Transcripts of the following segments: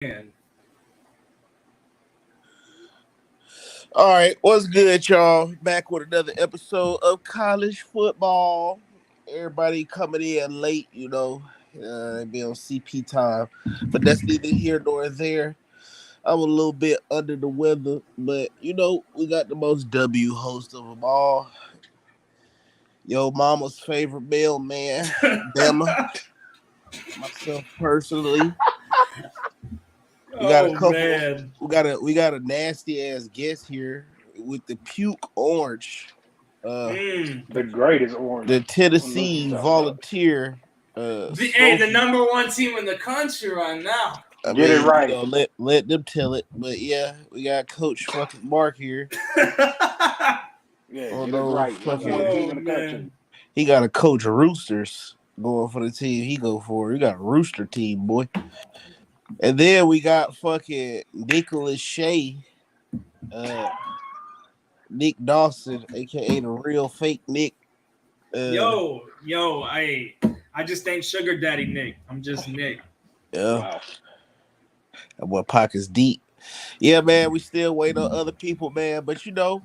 Man. All right, what's good, y'all? Back with another episode of college football. Everybody coming in late, they be on CP time, but that's neither here nor there. I'm a little bit under the weather, but we got the most W host of them all. Yo, mama's favorite mailman, Bama. Myself personally. We got a Oh couple. man. We got a nasty ass guest here with the puke orange. The greatest orange. The Tennessee Volunteer. The number one team in the country right now. Get it right. Let them tell it. But yeah, we got Coach fucking Mark here. Yeah, get it right. Fucking team in the country. He got a Coach Roosters going for the team he go for. He got a Rooster team, boy. And then we got fucking Nicholas Shea, Nick Dawson, aka the real fake Nick. Yo, I just ain't Sugar Daddy Nick. I'm just Nick. Yeah. Wow. That boy pockets deep. Yeah, man, we still waiting on other people, man. But the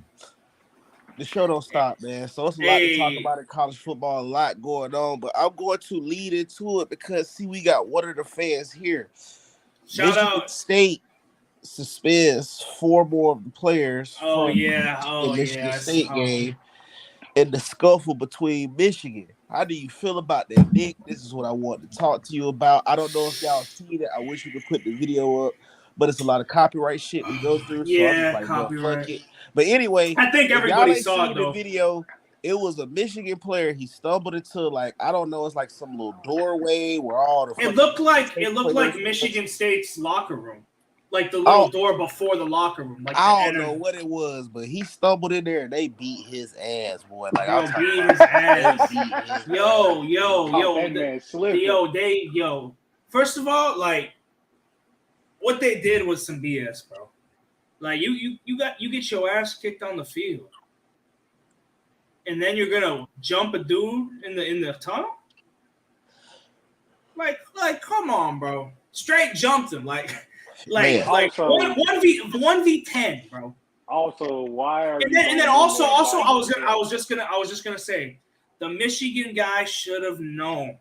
show don't stop, man. So it's a lot to talk about in college football, a lot going on. But I'm going to lead into it because we got one of the fans here. Shout Michigan out State suspends 4 more of the players from the Michigan State game in the scuffle between Michigan. How do you feel about that, Nick? This is what I want to talk to you about. I don't know if y'all seen it. I wish we could put the video up, but it's a lot of copyright shit we go through. Yeah, so I'm just like, copyright. Fuck it. But anyway, I think everybody saw it though. The video. It was a Michigan player. He stumbled into I don't know. It's like some little doorway where all the. It looked like Michigan State's locker room. Like the little door before the locker room. Like I don't know what it was, but he stumbled in there and they beat his ass, boy. Like beat his ass. Yo. First of all, what they did was some BS, bro. Like you get your ass kicked on the field, and then you're gonna jump a dude in the tunnel. Like come on, bro. Straight jumped him. Like 1v10, bro. Also, why are and then also I was just gonna say the Michigan guy should have known.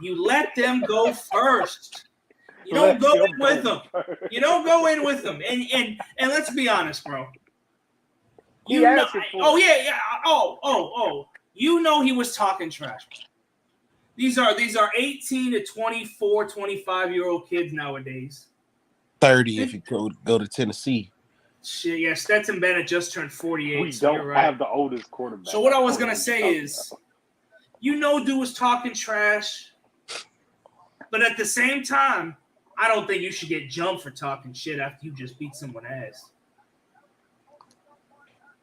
You let them go first. You don't go in with them. You don't go in with them. And let's be honest, bro. You know he was talking trash. These are 18 to 24, 25-year-old kids nowadays. 30 if you go to Tennessee. Shit, yeah, Stetson Bennett just turned 48. We don't have the oldest quarterback. So what I was going to say is, dude was talking trash, but at the same time, I don't think you should get jumped for talking shit after you just beat someone's ass.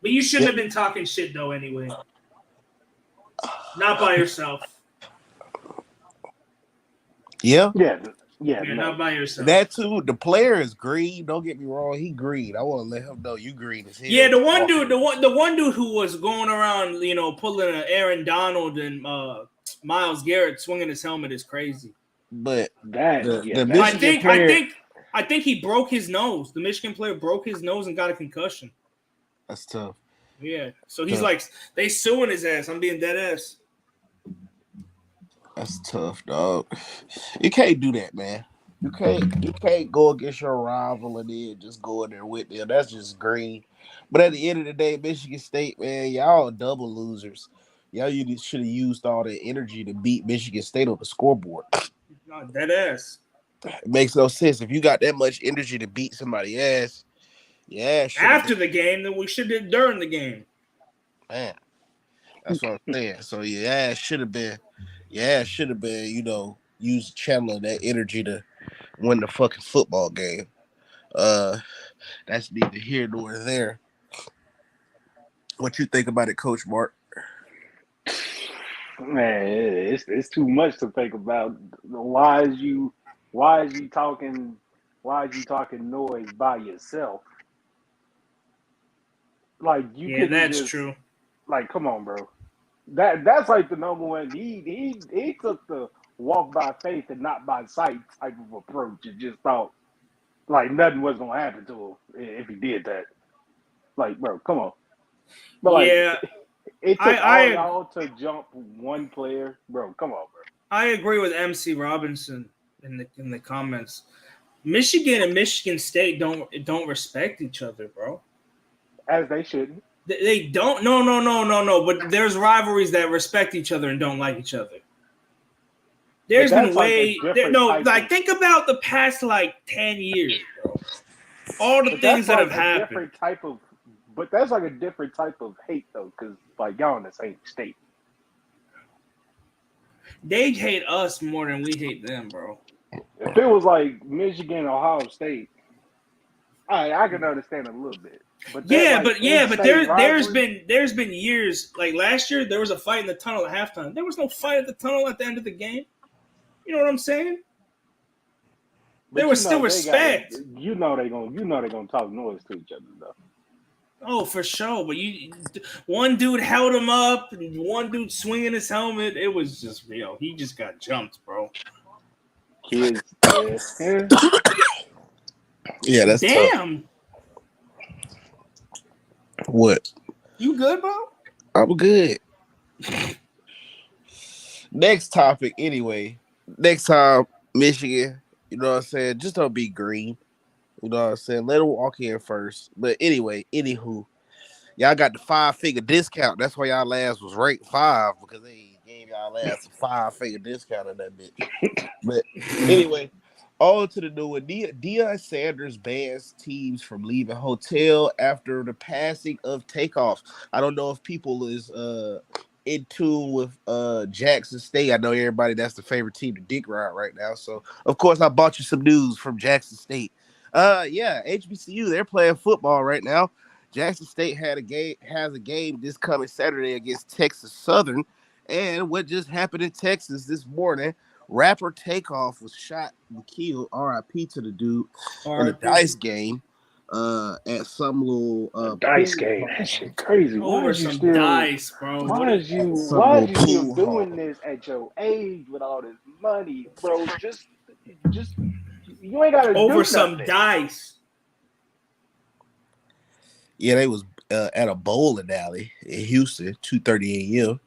But you shouldn't have been talking shit, though, anyway. Not by yourself. Yeah. Not by yourself. That too. The player is green. Don't get me wrong. He green. I want to let him know you green as hell. Yeah, the one dude who was going around, pulling an Aaron Donald and Myles Garrett swinging his helmet is crazy. But I think he broke his nose. The Michigan player broke his nose and got a concussion. That's tough. Yeah. So he's they suing his ass. I'm being dead ass. That's tough, dog. You can't do that, man. You can't go against your rival and then just go in there with them. That's just green. But at the end of the day, Michigan State, man, y'all are double losers. Y'all should have used all that energy to beat Michigan State on the scoreboard. No, dead ass. It makes no sense. If you got that much energy to beat somebody's ass, after the game, then we should have during the game. Man, that's what I'm saying. So it should have been. Yeah, it should have been, use channeling that energy to win the fucking football game. That's neither here nor there. What you think about it, Coach Mark? Man, it's too much to think about. Why is you talking noise by yourself? Like you could. That's true. Like, come on, bro. That's like the number one. He took the walk by faith and not by sight type of approach and just thought like nothing was gonna happen to him if he did that. Like, bro, come on. But Yeah, it took all I y'all to jump one player, bro. Come on, bro. I agree with MC Robinson in the comments. Michigan and Michigan State don't respect each other, bro. As they shouldn't. They don't. No. But there's rivalries that respect each other and don't like each other. There's been think about the past 10 years, bro. All the things that have happened. But that's like a different type of hate though, because like y'all in the same state. They hate us more than we hate them, bro. If it was like Michigan, Ohio State, I can understand a little bit. But there's been years like last year there was a fight in the tunnel at halftime. There was no fight at the tunnel at the end of the game. You know what I'm saying? But there was still respect. They're gonna talk noise to each other though. Oh, for sure. But one dude held him up, and one dude swinging his helmet. It was just real. He just got jumped, bro. Kids, yeah, that's damn. Tough. What? You good, bro? I'm good. Next topic, anyway. Next time, Michigan. You know what I'm saying? Just don't be green. You know what I'm saying? Let them walk in first. But anyway, anywho, y'all got the 5-figure discount. That's why y'all last was ranked 5 because they gave y'all last a 5-figure discount on that bitch. But anyway, on to the new one. Deion Sanders bans teams from leaving hotel after the passing of Takeoff. I don't know if people is in tune with Jackson State. I know everybody that's the favorite team to dick ride right now. So of course I bought you some news from Jackson State. HBCU, they're playing football right now. Jackson State has a game this coming Saturday against Texas Southern. And what just happened in Texas this morning, rapper Takeoff was shot and killed, RIP to the dude, in a dice game at some little dice game. That shit crazy. Over some dice, bro. Why is you still doing this at your age with all this money, bro? Just you ain't gotta over do some nothing. Dice. Yeah, they was at a bowling alley in Houston, 2:30 a.m.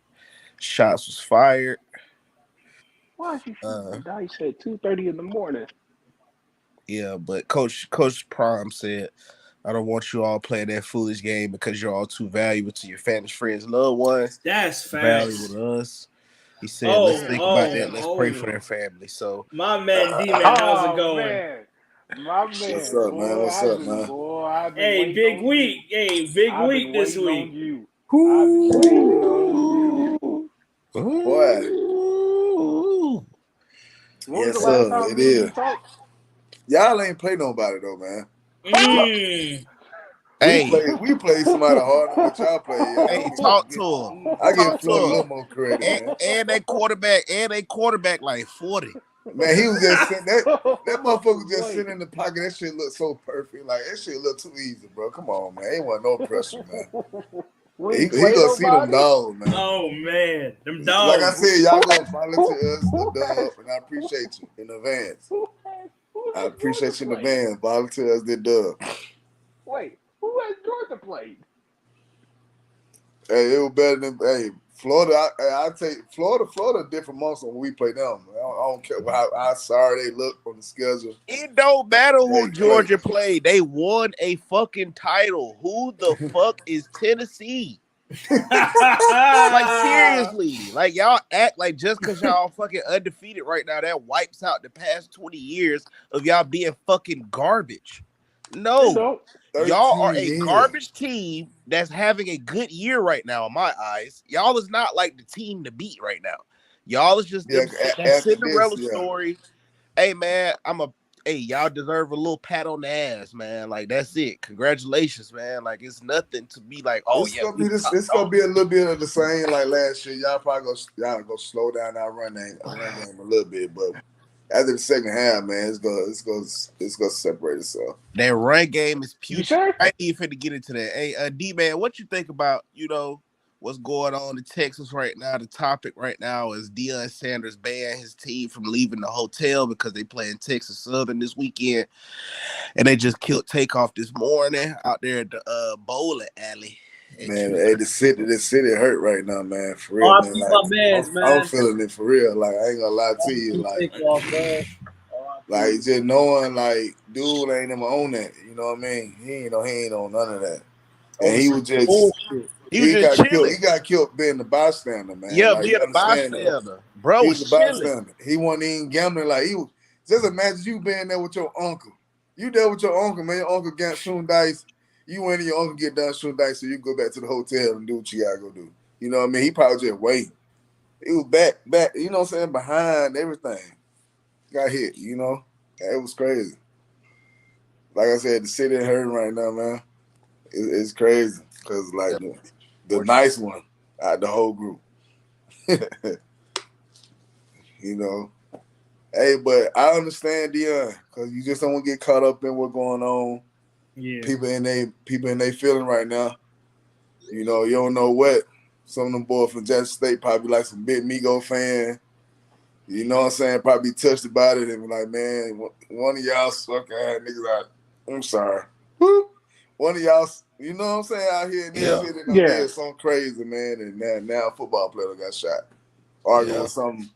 Shots was fired. Why is you shooting dice at 2:30 in the morning? Yeah, but Coach Prime said, I don't want you all playing that foolish game because you're all too valuable to your family, friends, loved ones. That's facts. Valuable to us. He said, let's think about that. Let's pray for their family. So my man D-Man, how's it going? Man. My man. What's up, man? What's up, man? Boy, hey, big week. Hey, big week this week. Boy. Yes, sir. It is. Y'all ain't play nobody though, man. We play somebody harder than what y'all play. Hey, talk to him. I give Floyd a little more credit, man. And they quarterback like 40. Man, he was just sitting that motherfucker was just sitting in the pocket. That shit looked so perfect. Like that shit looked too easy, bro. Come on, man. Ain't want no pressure, man. He gonna see them dogs, man. Oh man, them dogs. Like I said, y'all gonna volunteer us the dub, and I appreciate you in advance. I appreciate you in advance. Volunteer us the dub. Wait, who has Georgia played? Hey, it was better than Florida. I take Florida a different monster when we play them. I don't care how sorry they look on the schedule. It don't matter who Georgia played. They won a fucking title. Who the fuck is Tennessee? Like seriously, like y'all act like just because y'all fucking undefeated right now, that wipes out the past 20 years of y'all being fucking garbage. No, y'all are a garbage team that's having a good year right now in my eyes. Y'all is not like the team to beat right now. Y'all is just that Cinderella story. Hey man, y'all deserve a little pat on the ass, man. Like that's it. Congratulations, man. Like it's nothing to be like, it's gonna be a little bit of the same like last year. Y'all probably go slow down our run game a little bit, but after the second half, man, it's gonna separate itself. That run game is putrid. Sure? I ain't even finna get into that. Hey, D-Man, what you think about, what's going on in Texas right now. The topic right now is Deion Sanders banned his team from leaving the hotel because they playing Texas Southern this weekend. And they just killed Takeoff this morning out there at the bowling alley. Man, hey, the city hurt right now, man. For real, man. I'm feeling it for real. Like, I ain't gonna lie to you. Like just knowing, like, dude ain't even on that. You know what I mean? He ain't on none of that. And he was just chilling. He got killed being the bystander, man. Yeah, like, being a bystander. Bro was the bystander. He wasn't even gambling. Like, he was. Just imagine you being there with your uncle. You there with your uncle, man. Your uncle got shooting dice. You went and your uncle get done shooting dice, so you go back to the hotel and do what you gotta go do. You know what I mean? He probably just waiting. He was back, you know what I'm saying, behind everything. Got hit, you know? It was crazy. Like I said, the city hurting right now, man. It's crazy. Because, like, the nice one out of the whole group. You know? Hey, but I understand Deion, because you just don't want to get caught up in what's going on. Yeah. People in they feeling right now. You know, you don't know what. Some of them boys from Jackson State probably like some big Migo fan. You know what I'm saying? Probably touched about it and be like, man, one of y'all suck ass niggas out. I'm sorry. One of y'all, you know what I'm saying, out here in this city did something crazy, man, and now a football player got shot. Arguing with some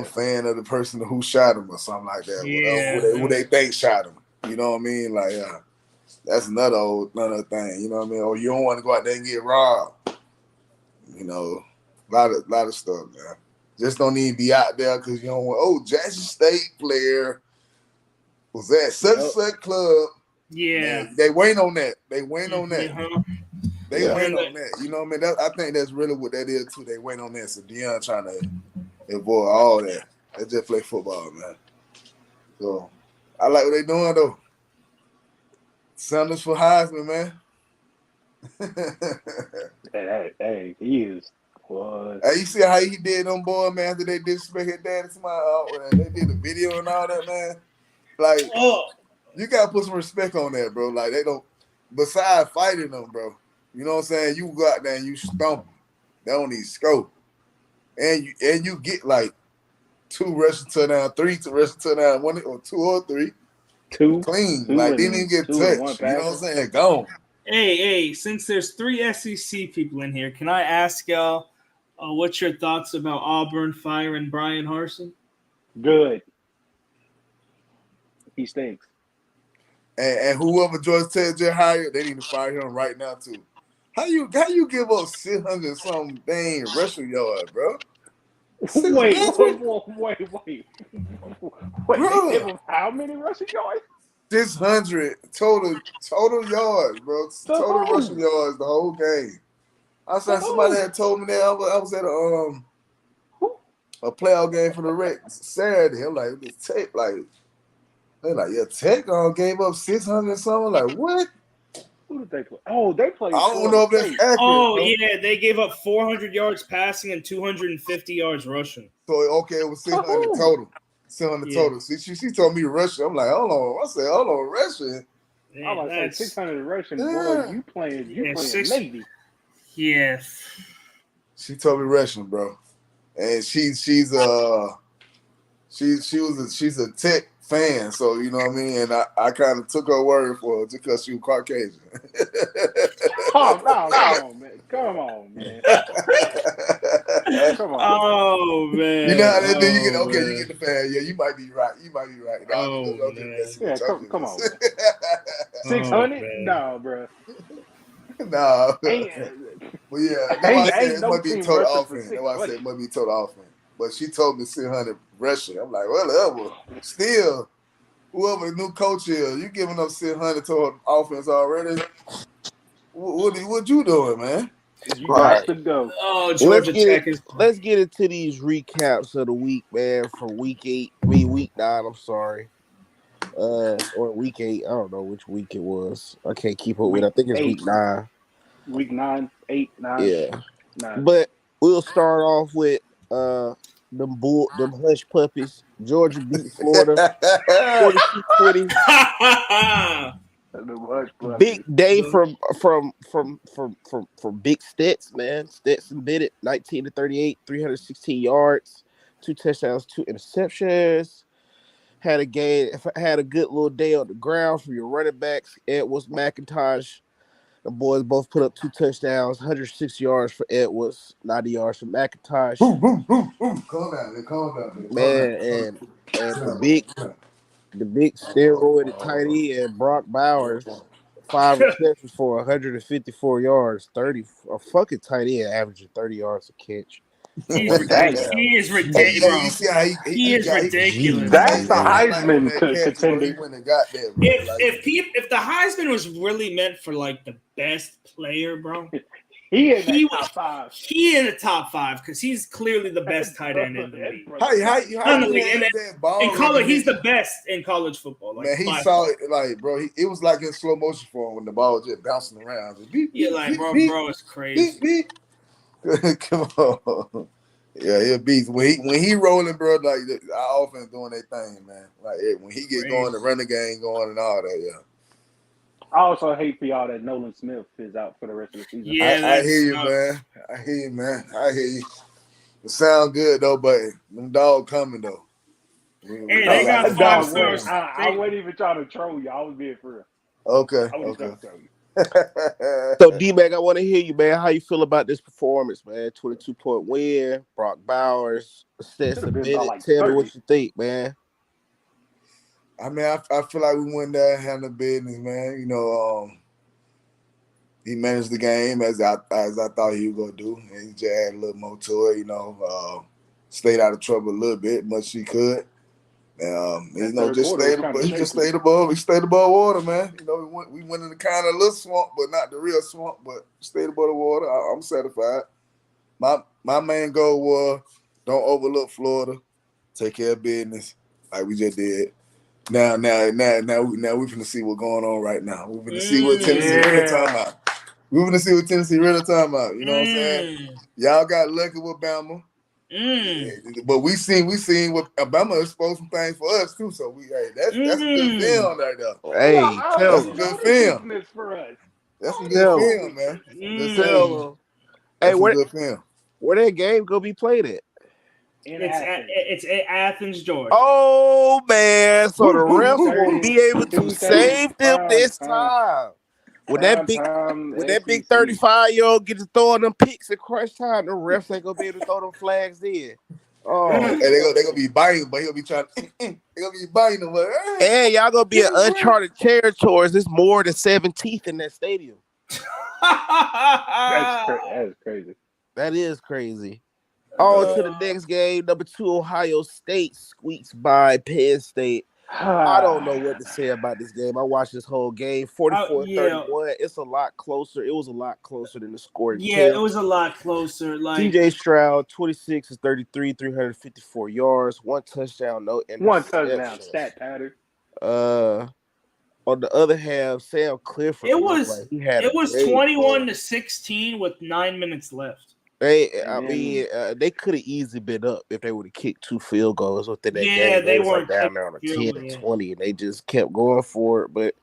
fan of the person who shot him or something like that. Yeah. Who they think shot him. You know what I mean? Like, that's another thing. You know what I mean? Or you don't want to go out there and get robbed. You know, a lot of stuff, man. Just don't even be out there because you don't want, Jackson State player was at such club. Yeah. Man, they wait on that. They wait on that. Uh-huh. They wait on that. You know what I mean? I think that's really what that is, too. They wait on that. So Deion trying to avoid all that. They just play football, man. So, I like what they doing, though. Sanders for Heisman, man. hey, he is. What? Hey, you see how he did them boy, man, after they disrespect his daddy? They did a video and all that, man. Like, you gotta put some respect on that, bro. Like, they don't, besides fighting them, bro. You know what I'm saying? You go out there and you stomp them. They don't need scope. And you get like 2 rushing touchdowns, 3 rushing touchdowns, 1 or 2 or 3. 2 clean. Like, didn't even get touched. You know what I'm saying? Gone. Hey, since there's 3 SEC people in here, can I ask y'all what's your thoughts about Auburn firing Brian Harsin? Good. He stinks. And whoever George Ted just hired, they need to fire him right now too. How you give up 600 something dang rushing yard, bro? Wait. They give him how many rushing yards? 600 total yards, bro. Total rushing yards the whole game. I saw somebody had told me that I was at a playoff game for the Rex Saturday. I'm like, this tape, like, they're like, yeah, Tech gave up 600 something. Like, what? Who did they play? Oh, they played. I don't know if that's accurate. Oh, bro. Yeah, they gave up 400 yards passing and 250 yards rushing. So, okay, it was 600 total. 600 total. See, she told me rushing. I'm like, hold on. I said, hold on, rushing. I was like, 600 rushing. Boy, you playing Navy. Yes. She told me rushing, bro. And she's a Tech fan, so you know what I mean. And I kind of took her word for it just because she was Caucasian. Come on, man. Come on. Oh man. You know how they do? You get the fan. Yeah, you might be right. Come on. 600? No, bro. No. But yeah, it might be total offense. That's why I said it might be total offense. But she told me 600 rushing. I'm like, whatever. Still, whoever the new coach is, you giving up 600 total offense already. What you doing, man? You got to go. Oh, Georgia Tech is. Let's get into these recaps of the week, man. From week 9. I'm sorry. Or week 8. I don't know which week it was. I can't keep up with it. I think it's week 9. Week 9, 8, 9. Yeah. 9. But we'll start off with them hush puppies. Georgia beat Florida 42-20. Big day from Big Stets, man. Stetson Bennett, 19 to 38, 316 yards, 2 touchdowns, 2 interceptions. Had a good little day on the ground for your running backs. Edwards, McIntosh. The boys both put up 2 touchdowns, 106 yards for Edwards, 90 yards for McIntosh. Calm down. Man, and the big steroid tight end Brock Bowers, 5 receptions for 154 yards, 30 a fucking tight end averaging 30 yards a catch. He is ridiculous. He is ridiculous. That's the Heisman contender. If the Heisman was really meant for like the best player, bro, he in the top 5. He in the top 5 because he's clearly the best tight end in the league. In college, he's the best in college football. Like, man, he saw it like, bro. It was like in slow motion for him when the ball was just bouncing around. Bro, it's crazy. Come on. Yeah, he'll be when he rolling, bro. Like our offense doing their thing, man. Like when he get going, the running game going and all that. Yeah. I also hate for y'all that Nolan Smith is out for the rest of the season. Yeah, I hear you, man. I hear you. It sound good though, but them dog coming though. Hey, they got 5 stars. I wasn't even trying to troll you. I was being for real. Okay. So D-Mac, I want to hear you, man. How you feel about this performance, man? 22-point win, Brock Bowers, Stetson Bennett. Tell me what you think, man. I mean, I feel like we went there and handled business, man. You know, he managed the game as I thought he was gonna do, and he just added a little more to it. You know, stayed out of trouble a little bit, much he could. You know, just stayed above water, man. You know, we went in the kind of little swamp, but not the real swamp, but stayed above the water. I'm satisfied. My main goal was don't overlook Florida, take care of business like we just did. Now we finna see what's going on right now. We finna see what Tennessee really talking about. We finna see what Tennessee really talking about. You know what I'm saying? Y'all got lucky with Bama. But we seen what Alabama exposed some things for us too. So that's a good film right there. Hey, that's a good film for us. That's some good film, man. Hey, where that game gonna be played at? It's at Athens, Georgia. Oh man! So the refs will be able to save them this time. When that big 35-year-old gets to throwing them picks at crunch time, the refs ain't gonna be able to throw them flags in. Oh, and they gonna be biting, but he'll be trying. They gonna be biting them. And y'all gonna be in uncharted territories. There's more than 7 teeth in that stadium. That's crazy. That is crazy. On to the next game. Number 2, Ohio State squeaks by Penn State. I don't know what to say about this game. I watched this whole game, 44-31. It's a lot closer. It was a lot closer than the score. Yeah, it was a lot closer. Like CJ Stroud, 26 of 33, 354 yards, 1 touchdown, no interception. 1 touchdown, stat pattern. On the other half, Sam Clifford. It was 21-16 with 9 minutes left. They could have easily been up if they would have kicked 2 field goals within that game. Yeah, they weren't down there on a 10-20, and they just kept going for it. But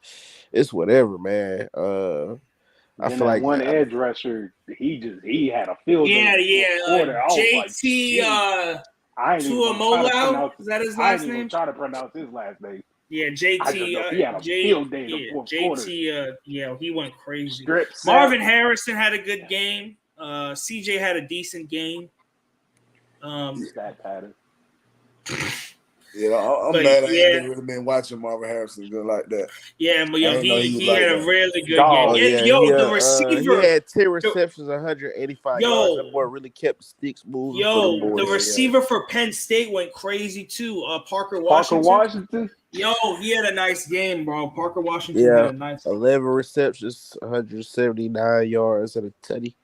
it's whatever, man. I feel like one edge rusher, he had a field. JT Tuamoloau, is that his last name? I didn't try to pronounce his last name. Yeah, JT. He had a field day in the fourth quarter. He went crazy. Marvin Harrison had a good game. CJ had a decent game. Stat pattern. Yeah, I'm mad I ain't really been watching Marvin Harrison good like that. Yeah, but he had a really good game. The receiver. He had 10 receptions, 185 yards. That boy really kept the sticks moving. The receiver for Penn State went crazy too. Parker Washington. He had a nice game, bro. Parker Washington had a nice game. 11 receptions, 179 yards, and a tutty.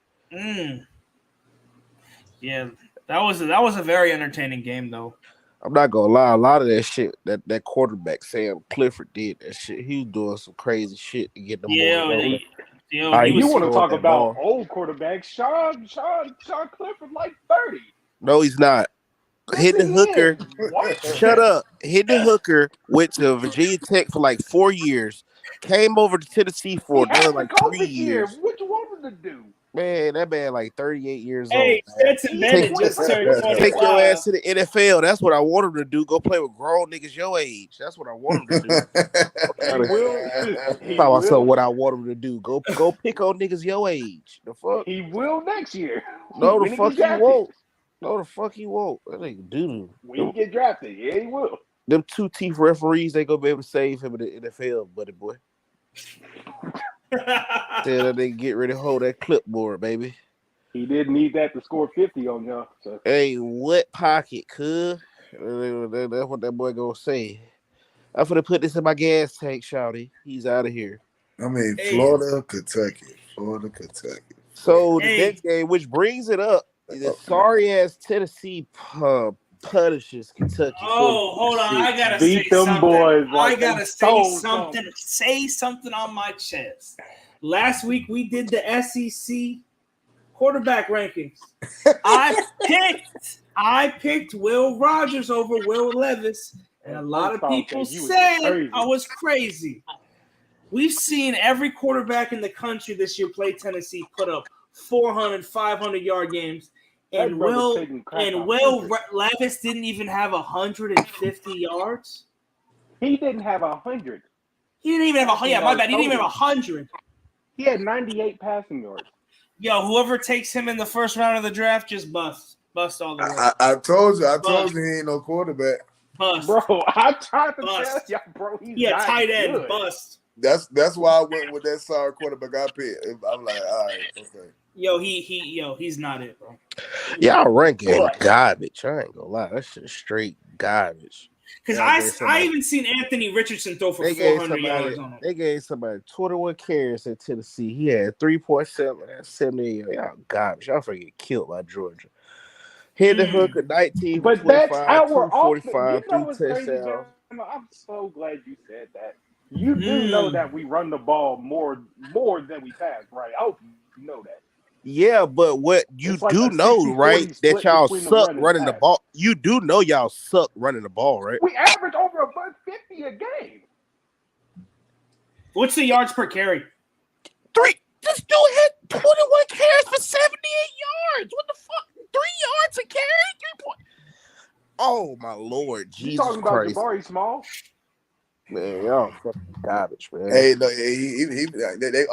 Yeah, that was a very entertaining game though. I'm not gonna lie, a lot of that shit that quarterback Sam Clifford did that shit. He was doing some crazy shit to get the ball. You want to talk about old quarterbacks? Sean Clifford like 30. No, he's not. Hit the hooker. Shut up. Hit the hooker. Went to Virginia Tech for like 4 years. Came over to Tennessee for another like 3 years. What you want him to do? Man, that man like 38 years Hey, old. Man. Stetson Bennett just turned 25. Take your ass to the NFL. That's what I want him to do. Go play with grown niggas your age. That's what I want him to do. What I want him to do. Go pick on niggas your age. The fuck? He will next year. No, the fuck he won't. No, the fuck he won't. That nigga doo. When he get drafted, yeah, he will. Them 2 teeth referees, they gonna be able to save him in the NFL, buddy boy. Tell that nigga get ready to hold that clipboard, baby. He didn't need that to score 50 on y'all. So. Hey, what pocket, cuz? That's what that boy gonna say. I'm finna put this in my gas tank, shawty. He's out of here. I mean, Florida, Kentucky. So the next game, which brings it up, the sorry-ass Tennessee punishes Kentucky. Oh, hold on. I gotta beat say them something. boys. I gotta say something. Say something on my chest. Last week we did the SEC quarterback rankings. I picked Will Rogers over Will Levis, and a lot of people said I was crazy. We've seen every quarterback in the country this year play Tennessee put up 400, 500-yard games. And Will Levis didn't even have 150 yards. He didn't have 100. He didn't even have my bad. He didn't even have 100. He had 98 passing yards. Yo, whoever takes him in the first round of the draft just bust all the way. I told you he ain't no quarterback. Bust. Bro, I tried to tell y'all, bro. He's tight end, good. bust. That's why I went with that sorry quarterback I picked. I'm like, all right, okay. Yo, he's not it, bro. Y'all ranking garbage. I ain't gonna lie, that shit straight garbage. Because I even seen Anthony Richardson throw for 400 yards on him. They gave somebody 21 carries at Tennessee. He had 3.7. That's 78. Y'all garbage. Y'all finna get killed by Georgia. Hit the hook at 19 for 25, 245, 3 touchdowns. I'm so glad you said that. You do know that we run the ball more than we pass, right? I hope you know that. Yeah, but what you do know, right, that y'all suck running the ball. You do know y'all suck running the ball, right? We average over 150 a game. What's the yards per carry? 3. This dude had 21 carries for 78 yards. What the fuck? 3 yards a carry? 3 points. Oh my Lord, Jesus you talking Christ! About Jabari Small? Man, y'all fucking garbage, man. Hey, no,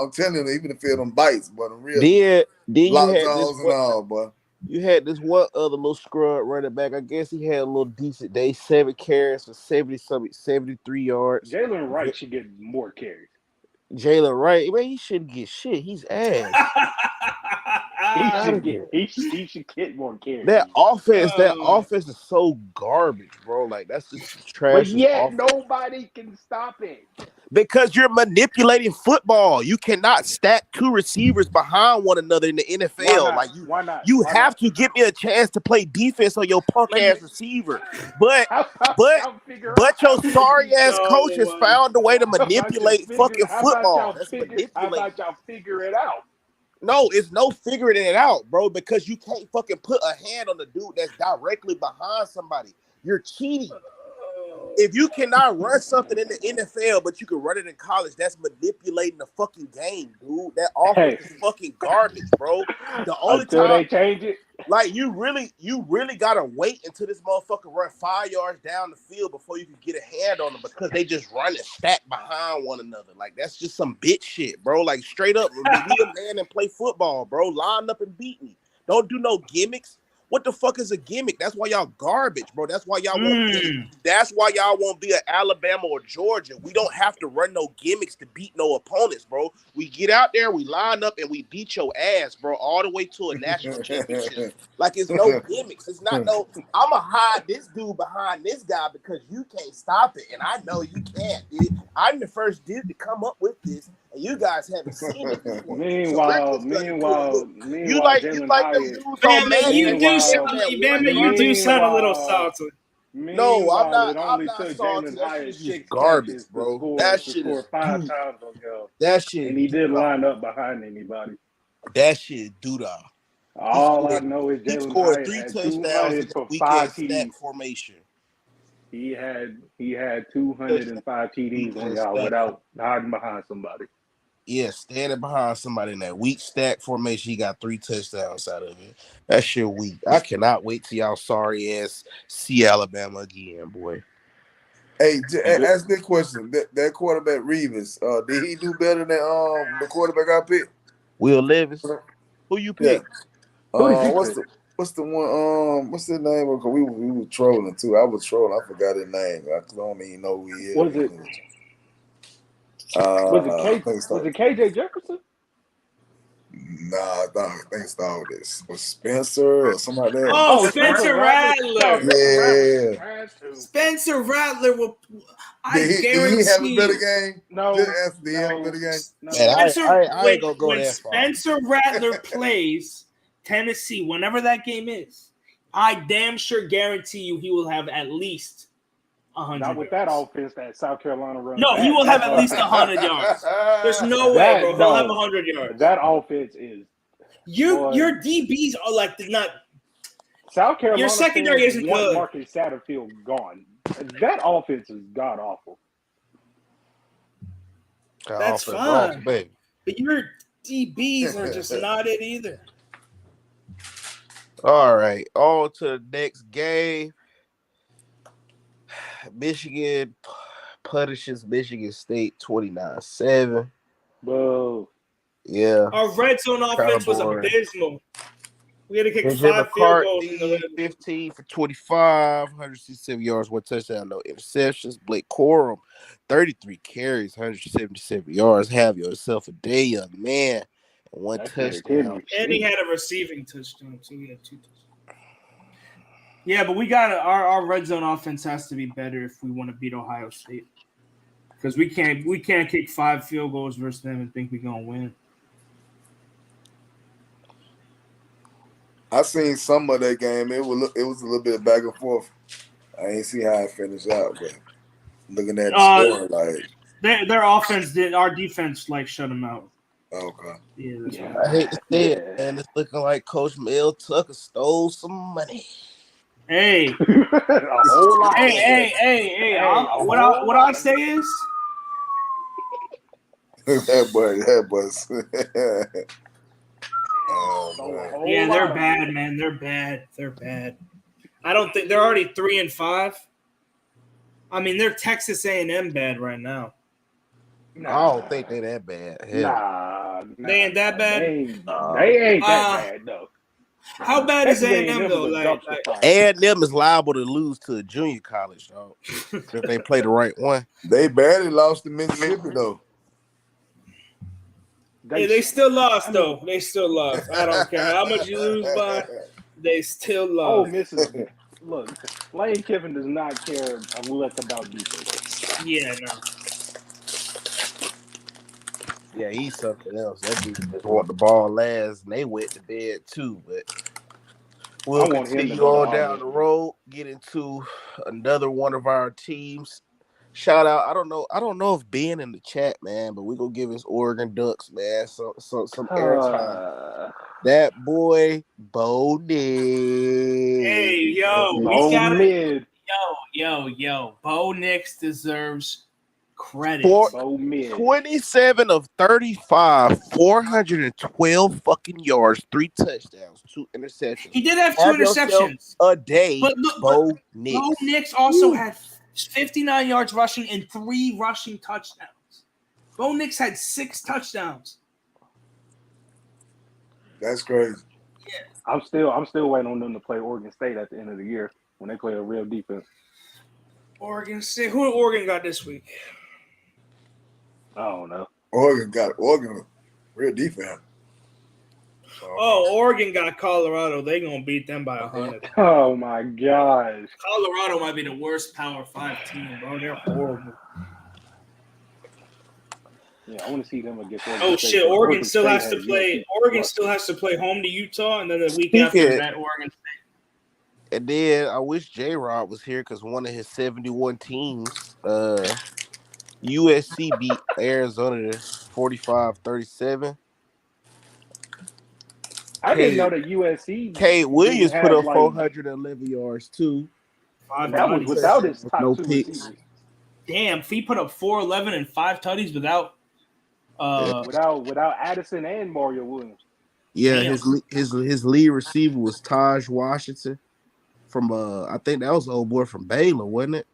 I'm telling you, even if them bites, but I'm real. Then you had this and all, boy. You had this one other little scrub running back. I guess he had a little decent day. 7 carries for 73 yards. Jalen Wright should get more carries. Jalen Wright, man, he shouldn't get shit. He's ass. he should get more carries. That offense is so garbage, bro. Like that's just trash. But yet nobody can stop it. Because you're manipulating football. You cannot stack 2 receivers behind one another in the NFL. Why not? You have to give me a chance to play defense on your punk ass receiver. But your sorry ass coach has found a way to manipulate fucking football. How about y'all figure it out? No, it's no figuring it out, bro, because you can't fucking put a hand on the dude that's directly behind somebody. You're cheating. If you cannot run something in the NFL, but you can run it in college, that's manipulating the fucking game, dude. That offense is fucking garbage, bro. The only until time they change it, like you really gotta wait until this motherfucker run 5 yards down the field before you can get a hand on them because they just run and stack behind one another. Like that's just some bitch shit, bro. Like straight up, be a man and play football, bro. Line up and beat me. Don't do no gimmicks. What the fuck is a gimmick? That's why y'all garbage, bro. That's why y'all won't be an Alabama or Georgia. We don't have to run no gimmicks to beat no opponents, bro. We get out there, we line up, and we beat your ass, bro, all the way to a national championship. Like it's no gimmicks. It's not no. I'ma hide this dude behind this guy because you can't stop it, and I know you can't, dude. I'm the first dude to come up with this, and you guys haven't seen it before. Meanwhile, you like them dudes on man, you do sound a little salty. No, I'm not salty. That shit is garbage, bro. That shit is 5 times on y'all. That shit, and he didn't line up behind anybody. That shit, doodah. All I know is he Jalen scored Hyatt 3 had touchdowns in for the 5 weekend TDs. snap formation. He had 205 TDs on y'all without hiding behind somebody. Yeah, standing behind somebody in that weak stack formation, he got 3 touchdowns out of it. That shit weak. I cannot wait till y'all sorry ass see Alabama again, boy. Hey, ask me a question. That quarterback Reeves, did he do better than the quarterback I picked? Will Levis, who you pick? Who did you What's pick? what's the one? What's his name? We were trolling too. I was trolling. I forgot his name. I don't even know who he is. Was it was it KJ Jefferson? Nah, I think it's all this. Was Spencer or something like that? Oh, Spencer Rattler. Yeah. Spencer Rattler will. Did he have a better game? No. Just ask, did he have a better game? No. Man, I ain't gonna go when that far. Spencer Rattler plays Tennessee, whenever that game is, I damn sure guarantee you he will have at least 100. Not with that offense that South Carolina runs. No, he will have at least 100 yards. There's no way, bro. He'll have 100 yards. That offense is. Your DBs are like not. South Carolina. Your secondary isn't good. Marcus Satterfield gone. That offense is god awful. That's fine. But your DBs are just not it either. All right, on to the next game. Michigan punishes Michigan State 29-7. Whoa. Yeah. Our red zone offense was abysmal. We had to kick 5 field goals in the 15 for 25, 167 yards, 1 touchdown, no interceptions. Blake Corum, 33 carries, 177 yards. Have yourself a day, young man. And 1 touchdown. And he had a receiving touchdown, so we had 2 touchdowns. Yeah, but we got our red zone offense has to be better if we want to beat Ohio State. Because we can't kick 5 field goals versus them and think we're gonna win. I seen some of that game. It was a little bit back and forth. I ain't see how it finished out, but looking at the score, like their offense did, our defense like shut them out. Okay. Yeah, that's right. I hate to say it, man. It's looking like Coach Mel Tucker stole some money. Hey, hey! What I say is that boy. Yeah, they're bad, man. They're bad. I don't think they're already 3-5. I mean, they're Texas A&M bad right now. I don't think they're that bad. Nah, they ain't that bad. They ain't that bad though. How bad is A&M though? Like A&M is liable to lose to a junior college, dog. If they play the right one. They barely lost to Mississippi though. They still lost though. They still lost. I don't care how much you lose by. They still lost. Oh, Mississippi. Look, Lane Kiffin does not care a lick about defense. Yeah, no. Yeah, he's something else. That dude just want the ball last, and they went to bed too. But we'll continue on down the road, get into another one of our teams. Shout out! I don't know if Ben in the chat, man, but we gonna give his Oregon Ducks, man, some airtime. That boy, Bo Nix. Hey, yo, we got it. Yo, Bo Nix deserves credit. 27 of 35, 412 fucking yards, 3 touchdowns, 2 interceptions. He did have 2 interceptions a day. But look, Bo Nix also had 59 yards rushing and 3 rushing touchdowns. Bo Nix had 6 touchdowns. That's crazy. Yeah. I'm still waiting on them to play Oregon State at the end of the year when they play a real defense. Oregon State. Who Oregon got this week? I don't know. Oregon real defense. Oregon got Colorado. They gonna beat them by 100. Oh my gosh. Colorado might be the worst Power 5 team, bro. They're horrible. Yeah, I want to see them against Oregon. Oh shit! Oregon still has to play. Oregon still has to play home to Utah, and then the week after that, Oregon State. And then I wish J-Rod was here because one of his 71 teams, USC beat Arizona 45-37. I didn't know that USC. Kate Williams put up 411 yards too. 5 That was tutties. without his With top no 2 picks. receivers. Damn, Fee put up 411 and 5 tutties without. Without Addison and Mario Williams. Yeah, Damn. his lead receiver was Taj Washington from I think that was the old boy from Baylor, wasn't it?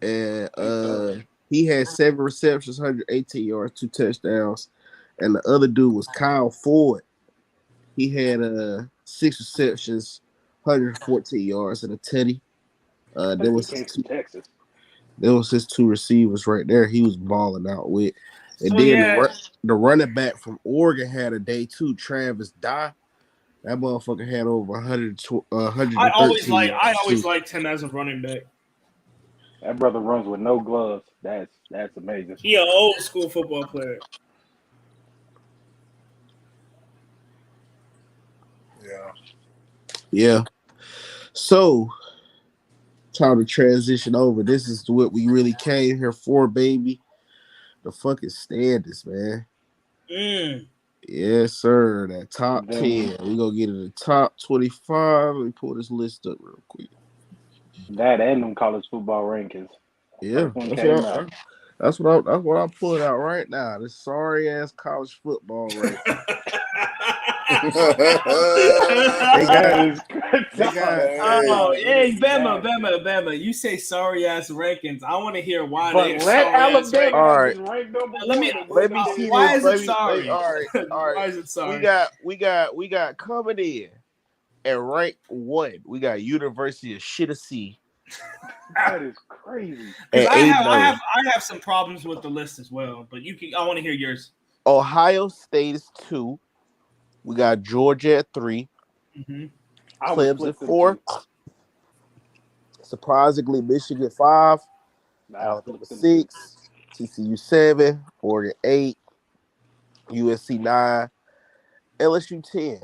And he had 7 receptions, 118 yards, 2 touchdowns. And the other dude was Kyle Ford. He had 6 receptions, 114 yards, and a tutty. There was He came from Texas. There was his 2 receivers right there. He was balling out with. And So, then yeah. the running back from Oregon had a day too, Travis Dye. That motherfucker had over 113 I always yards, liked him as a running back. That brother runs with no gloves. That's amazing. He an old school football player. Yeah. So, time to transition over. This is what we really came here for, baby. The fucking standards, man. Yes, sir. That top 10. We gonna get in the top 25. Let me pull this list up real quick. That and them college football rankings. Yeah, that's what I'm pulling out right now. This sorry ass college football ranking. Hey, Bama. You say sorry ass rankings. I want to hear why they let Alabama. All right. Let me see. Why is it sorry? All right. Why is it sorry? We got coming in at rank 1. We got University of Shittahsee. That is crazy. I have some problems with the list as well, but I want to hear yours. Ohio State is 2. We got Georgia at 3. Clemson 4. Surprisingly, Michigan 5. Alabama 6. TCU 7. Oregon 8. USC 9. LSU 10.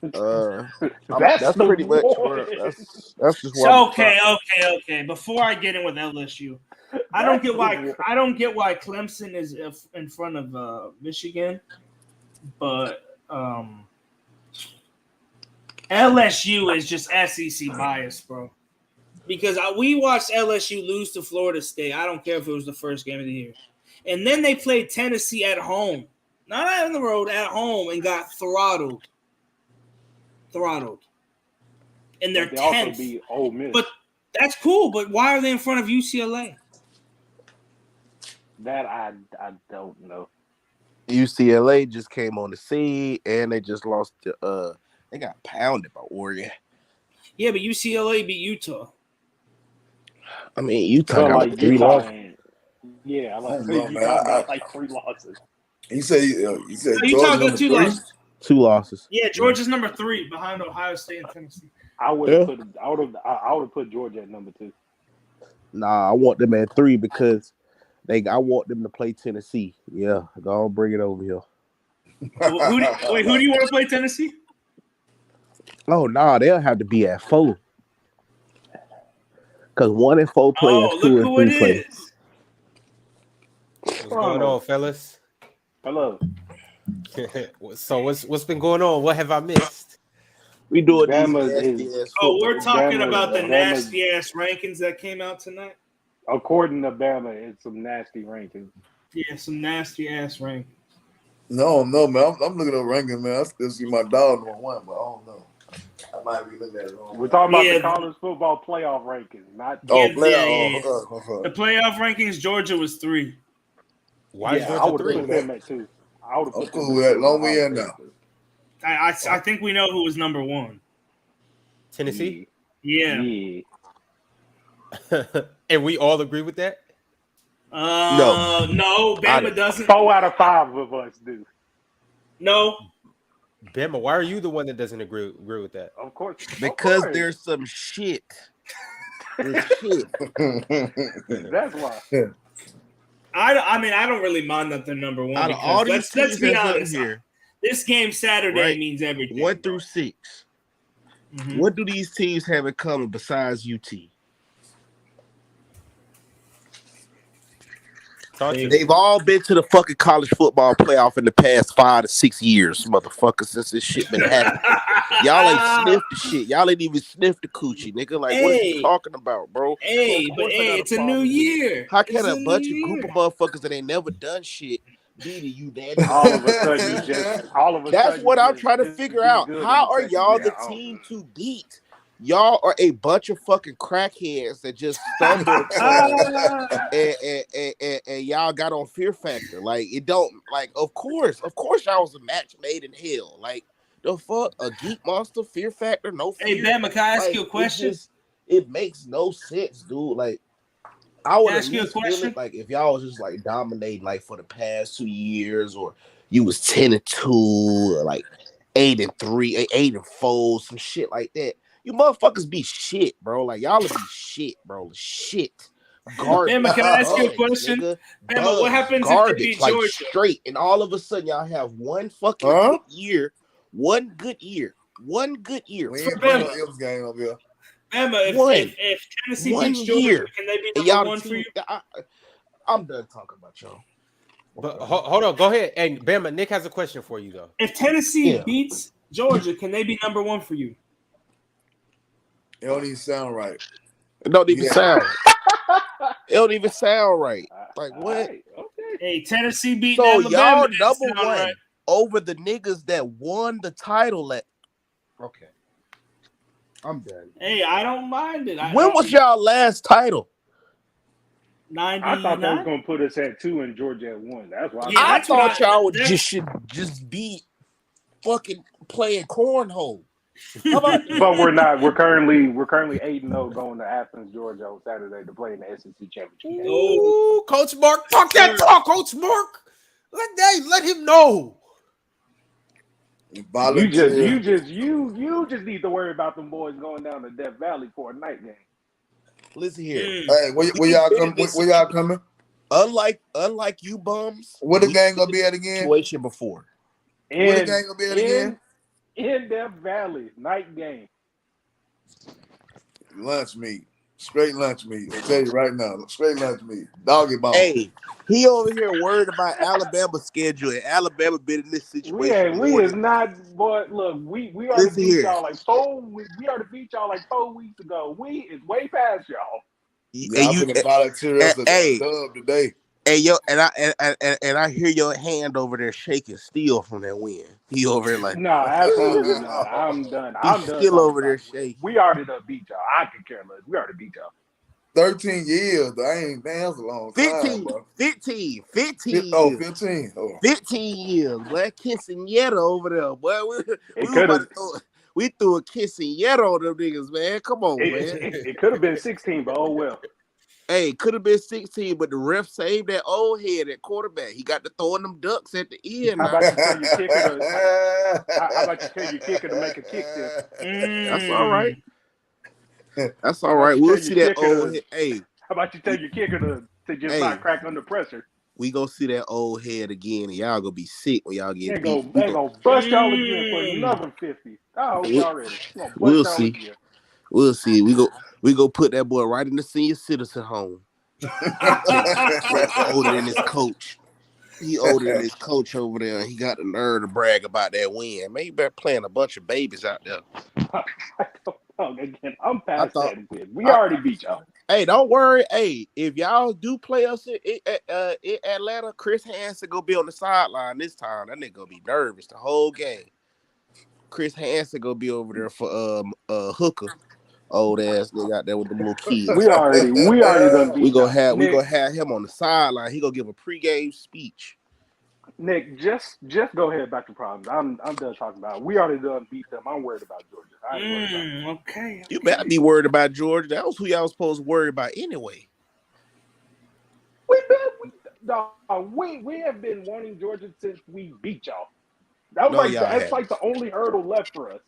That's pretty much where that's just so okay. Before I get in with LSU, I don't get why Clemson is in front of Michigan, but LSU is just SEC bias, bro. Because we watched LSU lose to Florida State. I don't care if it was the first game of the year, and then they played Tennessee at home, not on the road, at home, and got throttled. And they're 10th. But that's cool. But why are they in front of UCLA? That I don't know. UCLA just came on the scene and they just lost to they got pounded by Oregon. Yeah, but UCLA beat Utah. I mean, Utah got like 3 losses. Yeah, Utah got like 3 losses. You said Utah got 2 losses. 2 losses. Yeah, Georgia's number 3 behind Ohio State and Tennessee. I would have put Georgia at number 2. Nah, I want them at 3 because I want them to play Tennessee. Yeah, go on, bring it over here. Who do you want to play Tennessee? Oh, nah, they'll have to be at 4. Because 1 and 4 play and 2 and 3 play. What's going on, fellas? Hello. So what's been going on? What have I missed? We doing we're talking about the nasty ass rankings that came out tonight. According to Bama, it's some nasty rankings. Yeah, some nasty ass rankings. No, man. I'm looking at rankings, man. I still see my dog number 1, but I don't know. I might be looking at it wrong. We're talking about the college football playoff rankings, not playoff. The playoff rankings. Georgia was 3. Why is I would Georgia 3? put them at 2. I would have put cool with that. Long way in now. I think we know who was number 1. Tennessee? Yeah. And we all agree with that? No, Bama doesn't. 4 out of 5 of us do. No. Bama, why are you the one that doesn't agree with that? Of course. Because there's some shit. There's shit. That's why. I mean, I don't really mind that they're number 1. All these Let's be honest here. This game Saturday means everything. 1 through 6. Mm-hmm. What do these teams have in common besides UT? Talk to me. They've all been to the fucking college football playoff in the past 5 to 6 years, motherfucker, since this shit been happening. Y'all ain't sniffed the shit. Y'all ain't even sniffed the coochie, nigga. Like, what are you talking about, bro? Hey, Of but course I hey, got it's a new problem with it. year. How can It's a new bunch of group year. of motherfuckers that ain't never done shit beating you, daddy? All of a sudden, you just That's what I'm trying to just figure be out. good in How the are second y'all the half. Oh, team to beat? Y'all are a bunch of fucking crackheads that just stumbled upon and y'all got on Fear Factor. Like, it don't, like, of course y'all was a match made in hell. Like, the fuck, a Geek Monster, Fear Factor, no Hey, fear. Bama, can I ask Like, you a question? it makes no sense, dude. Like, I would at least feel it like if y'all was just like dominating like for the past 2 years, or you was 10-2, or like 8-3, 8-4, some shit like that. You motherfuckers be shit, bro. Like, y'all would be shit, bro. Shit. Garbage. Bama, can I ask you a Bugs, question? nigga. Bama, what happens garbage, if they beat like Georgia? straight, and all of a sudden y'all have one fucking good year. One good year. We ain't playing no M's game over here. Bama, if Tennessee beats Georgia, can they be number one for you? I'm done talking about y'all. But hold on, go ahead. And Bama, Nick has a question for you though. If Tennessee beats Georgia, can they be number one for you? It don't even sound right. It don't even sound. It don't even sound right. Like, what? Right, okay. Hey, Tennessee beat So Alabama. y'all number one over the niggas that won the title. Okay, I'm done. Hey, I don't mind it. When was y'all last title? 99? I thought they was gonna put us at 2 and Georgia at 1. That's why I thought y'all would just be fucking playing cornhole. How about but we're not. We're currently 8-0 going to Athens, Georgia on Saturday to play in the SEC championship game. Ooh, Coach Mark, talk that talk, Coach Mark. Let him know. You just need to worry about them boys going down to Death Valley for a night game. Listen here. Hey, where y'all coming? Where y'all coming? Unlike you bums. Where the gang gonna be at again? Situation before. Where the gang gonna be at again? In Death Valley, night game. Lunch meat. Straight lunch meat. I'll tell you right now. Straight lunch meat. Doggy bone. Hey, he over here worried about Alabama's schedule, and Alabama been in this situation. We is not, boy. Look, we already beat y'all like 4. We already beat y'all like 4 weeks ago. We is way past y'all. Yeah, I'm gonna volunteer us a dub today. Hey, yo, and I hear your hand over there shaking still from that win. He over there like, no, absolutely not. I'm done. He's still over there shaking. We already done beat y'all. I could care less. We already beat y'all. 13 years. That's a long time, bro. 15. Oh, 15. Oh. 15 years. Boy, quinceañera over there. Boy, we threw a quinceañera on them niggas, man. Come on, man. It could have been 16, but oh well. Hey, could have been 16, but the ref saved that old head at quarterback. He got to throwing them ducks at the end. How about you tell your kicker to make a kick there? That's all right. That's all right. We'll see that old head. Hey, how about you tell your kicker to just not crack under pressure? We gonna see that old head again, and y'all gonna be sick when y'all get beat. They gonna bust y'all again for another 50. Oh, y'all ready? We'll see. Again. We'll see. We go put that boy right in the senior citizen home. Older than his coach. He older than his coach over there, and he got the nerve to brag about that win. Maybe better playing a bunch of babies out there. Again, I'm past that. We already beat y'all. Hey, don't worry. Hey, if y'all do play us in Atlanta, Chris Hansen gonna be on the sideline this time. That nigga gonna be nervous the whole game. Chris Hansen gonna be over there for Hooker, old ass nigga out there with the little kids. We already done beat. We gonna have him on the sideline. He gonna give a pregame speech. Nick, just go ahead back to problems. I'm done talking about it. We already done beat them. I'm worried about Georgia. I ain't worried about them. Okay. You better be worried about Georgia. That was who y'all was supposed to worry about anyway. We have been wanting Georgia since we beat y'all. That's like the only hurdle left for us.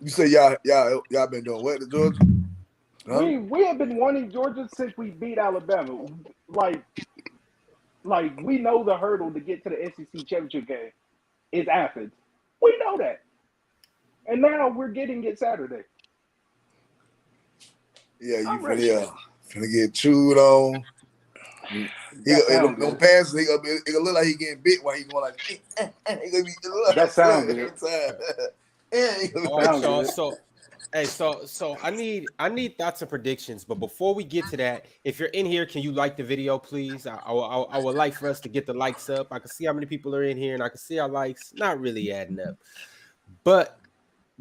You say y'all been doing what to Georgia? Huh? We have been wanting Georgia since we beat Alabama. Like we know the hurdle to get to the SEC championship game is Athens. We know that. And now we're getting it Saturday. Yeah, you finna get chewed on. Don't pass. He gonna look like he getting bit while he going like. He gonna be That sound good. every time. All right, y'all. So I need thoughts and predictions. But before we get to that, if you're in here, can you like the video, please? I would like for us to get the likes up. I can see how many people are in here, and I can see our likes not really adding up. But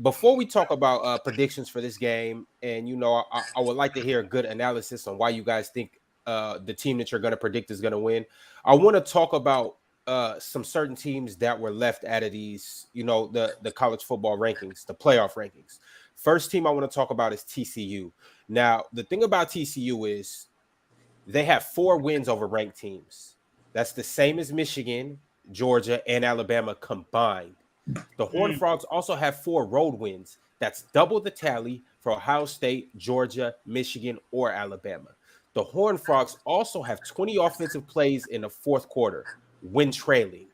before we talk about predictions for this game, and I would like to hear a good analysis on why you guys think the team that you're going to predict is going to win. I want to talk about some certain teams that were left out of these, the college football rankings, the playoff rankings. First team I want to talk about is TCU. Now, the thing about TCU is they have 4 wins over ranked teams. That's the same as Michigan, Georgia, and Alabama combined. The Horned Frogs also have 4 road wins. That's double the tally for Ohio State, Georgia, Michigan, or Alabama. The Horned Frogs also have 20 offensive plays in the fourth quarter when trailing.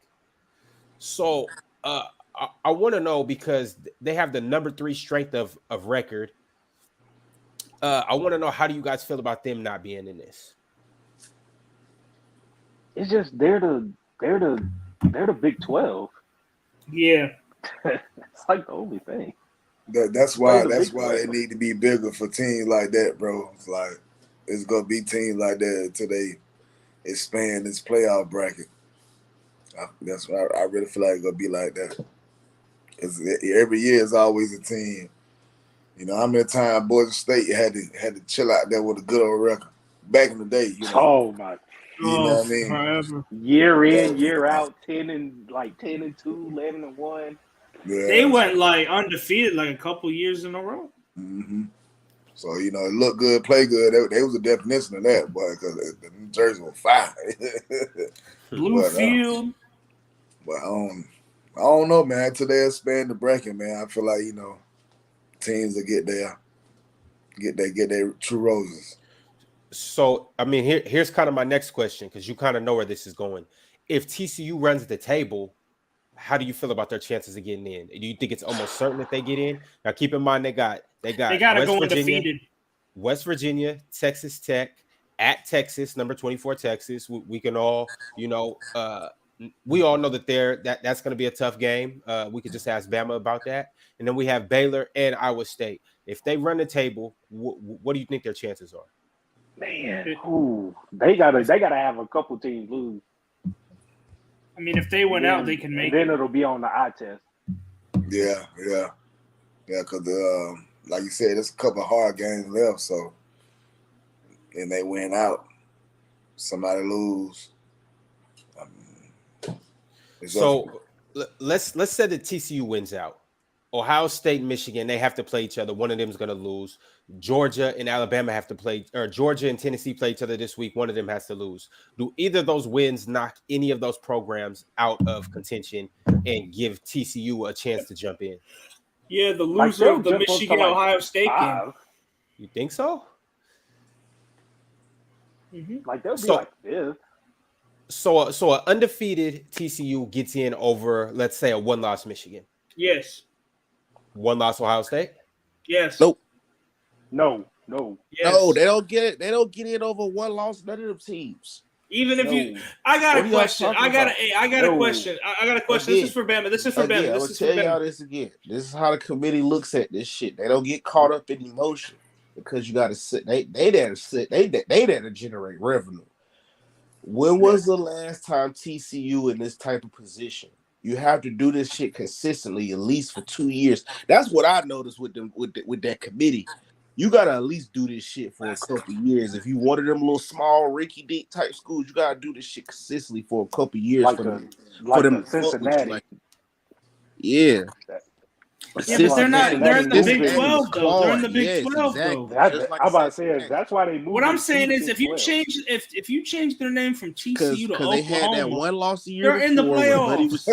So I want to know, because they have the number 3 strength of record. I want to know, how do you guys feel about them not being in this? It's just they're the Big 12. Yeah, it's like the only thing. That's why they need to be bigger for teams like that, bro. It's like it's gonna be teams like that until they expand this playoff bracket. That's why I really feel like it's gonna be like that. Because every year is always a team. How many times Boise State had to chill out there with a good old record back in the day. Oh my. You know what I mean? Forever. Year in, year out, 10 and 2, 11 and 1. Yeah. They went like undefeated like a couple years in a row. Mm-hmm. So look good, play good. They was a definition of that, boy, because the New Jersey was fire. Bluefield. But I don't know, man. Until they expand the bracket, man, I feel like teams will get their true roses. So, I mean, here's kind of my next question, because you kind of know where this is going. If TCU runs the table, how do you feel about their chances of getting in? Do you think it's almost certain that they get in? Now, keep in mind they got to go undefeated. West Virginia, Texas Tech, at Texas, number 24 Texas. We can all, we all know that that's going to be a tough game. We could just ask Bama about that. And then we have Baylor and Iowa State. If they run the table, what do you think their chances are? Man, they gotta have a couple teams lose. I mean, if they went out, they can make it. Then it'll be on the eye test. Yeah. Because like you said, there's a couple of hard games left. So, and they went out, somebody lose. So let's say that TCU wins out. Ohio State, Michigan, they have to play each other. One of them is going to lose. Georgia and Alabama have to play, or Georgia and Tennessee play each other this week. One of them has to lose. Do either of those wins knock any of those programs out of contention and give TCU a chance to jump in? Yeah, the loser of the Michigan-Ohio State game. You think so? Mm-hmm. Like they'll be like this. So an undefeated TCU gets in over, let's say, a 1-loss Michigan. Yes. 1-loss Ohio State? Yes. Nope. No. Yes. No, they don't get it. They don't get in over 1 loss. None of them teams. Even if I got a question. I got a question. This is for Bama. This is for Bama. This is for Bama. Tell y'all this again. This is how the committee looks at this shit. They don't get caught up in emotion because you got to sit. They there to sit. They there to generate revenue. When was the last time TCU in this type of position? You have to do this shit consistently, at least for 2 years. That's what I noticed with them with that committee. You gotta at least do this shit for a couple years. If you wanted them little small rinky dink type schools, you gotta do this shit consistently for a couple years like for them Cincinnati. Yeah. But they're not. They're in the Big 12 though. They're in the Big 12 though. I'm about to say that's why they moved. What I'm saying is, if you change their name from TCU to Oklahoma, they had that one loss a year they're in the playoffs.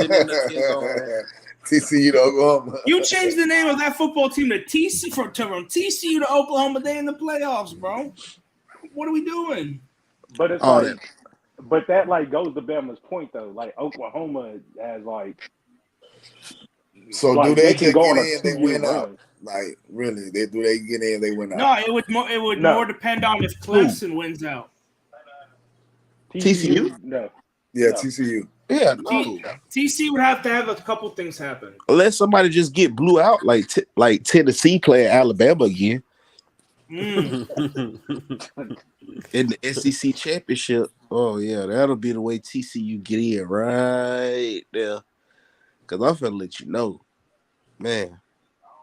TCU to Oklahoma. You change the name of that football team to TCU from TCU to Oklahoma. They in the playoffs, bro. What are we doing? But it's but that like goes to Bama's point though. Like Oklahoma has like. So like, do they just go in and they win out? Like really, do they get in? They win out? No, it would more depend on if Clemson wins out. TCU? No. Yeah, No. TCU. Yeah, no. TC would have to have a couple things happen. Unless somebody just get blew out like Tennessee playing Alabama again Mm. in the SEC championship. Oh yeah, that'll be the way TCU get in right there. Cause I'm finna let you know, man.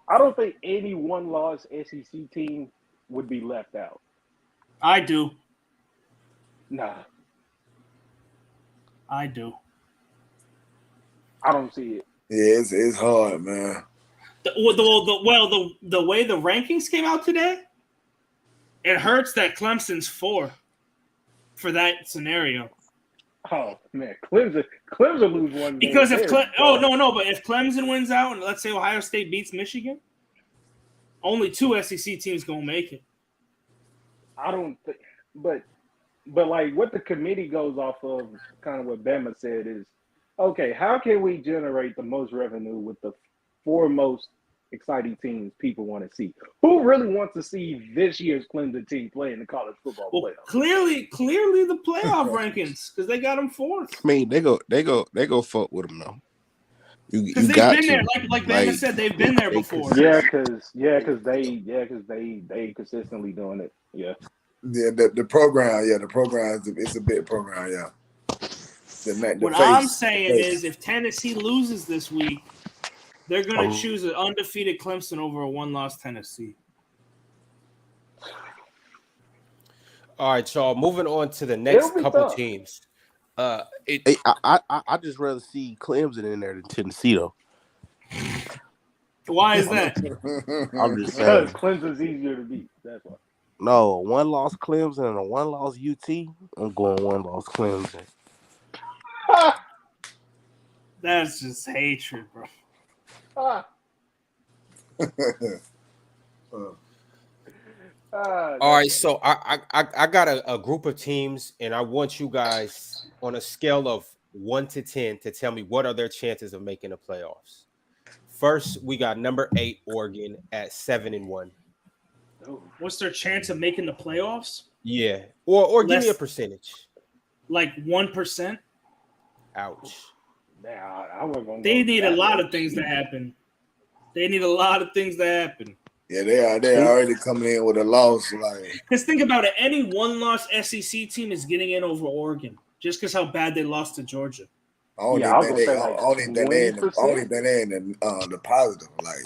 I don't think any one-loss SEC team would be left out. I do. Nah, I do. I don't see it. Yeah, it's hard, man. The way the rankings came out today, it hurts that Clemson's 4 for that scenario. Oh man, Clemson lose one game. Because if but if Clemson wins out and let's say Ohio State beats Michigan, only 2 SEC teams gonna make it. I don't think, but like what the committee goes off of, kind of what Bama said is, okay, how can we generate the most revenue with the 4 most exciting teams people want to see? Who really wants to see this year's Clemson team play in the college football playoff? Clearly the playoff rankings because they got them 4th. I mean, they go fuck with them though. Because they've been there, like Bama said, they've been there before. Yeah, because they consistently doing it. Yeah. Yeah, the program. Yeah, the program it's a big program. Yeah. I'm saying is, if Tennessee loses this week, they're going to choose an undefeated Clemson over a 1-loss Tennessee. All right, y'all. Moving on to the next couple teams. I just rather see Clemson in there than Tennessee though. Why is that? I'm just saying. Because Clemson's easier to beat. That's why. No, 1-loss Clemson and a 1-loss UT. I'm going 1-loss Clemson. That's just hatred, bro. All right, so I got a group of teams, and I want you guys on a scale of 1 to 10 to tell me what are their chances of making the playoffs. First, we got number 8 Oregon at 7-1. What's their chance of making the playoffs? Yeah, or give me a percentage. Like 1%. Ouch. They need a lot of things to happen. Yeah, they are already coming in with a loss. Like, because think about it, any 1-loss SEC team is getting in over Oregon just because how bad they lost to Georgia. Only that they in the positive. Like,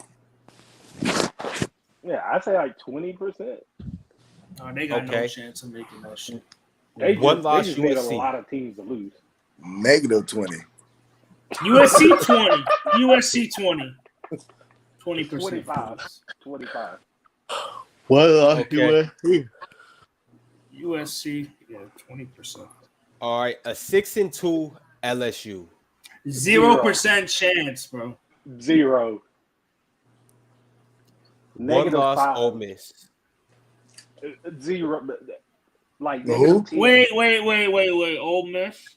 yeah, I'd say like 20%. Oh, they got no chance of making that shit. They just need a lot of teams to lose. Negative 20. USC 20. USC 20. 20%. 25. Well, USC, yeah, 20%. All right, a 6-2 LSU. 0% chance, bro. 0. 1-loss Ole Miss. 0. Like who? Wait. Ole Miss.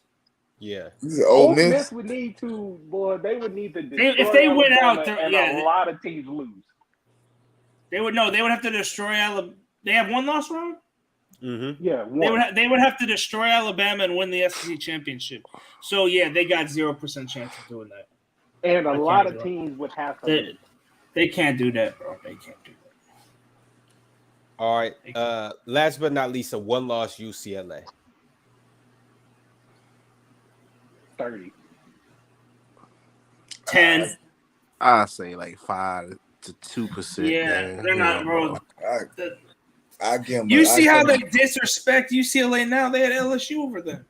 Yeah. Ole Miss would need to, boy. They would need to. If they win out, a lot of teams lose. They would have to destroy Alabama. They have 1 loss, wrong. Mm-hmm. Yeah, they would have to destroy Alabama and win the SEC championship. So yeah, they got 0% chance of doing that. And a lot of teams would have to. They can't do that, bro. They can't do that. All right. Last but not least, a 1-loss UCLA. 30. 10. I say like 5 to 2%. Yeah, man. they're not, bro. I give them. You see how they disrespect UCLA now? They had LSU over them.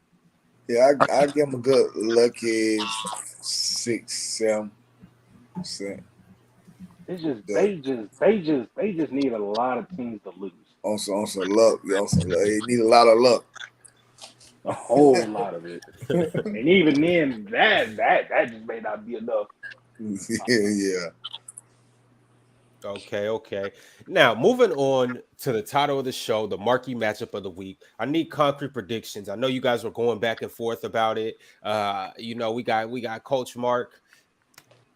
Yeah, I give them a good lucky 6-7%. It's just they just need a lot of teams to lose. On some luck. They need a lot of luck. A whole lot of it. And even then, that just may not be enough. Yeah. Okay. Now, moving on to the title of the show, the marquee matchup of the week. I need concrete predictions. I know you guys were going back and forth about it. We got Coach Mark,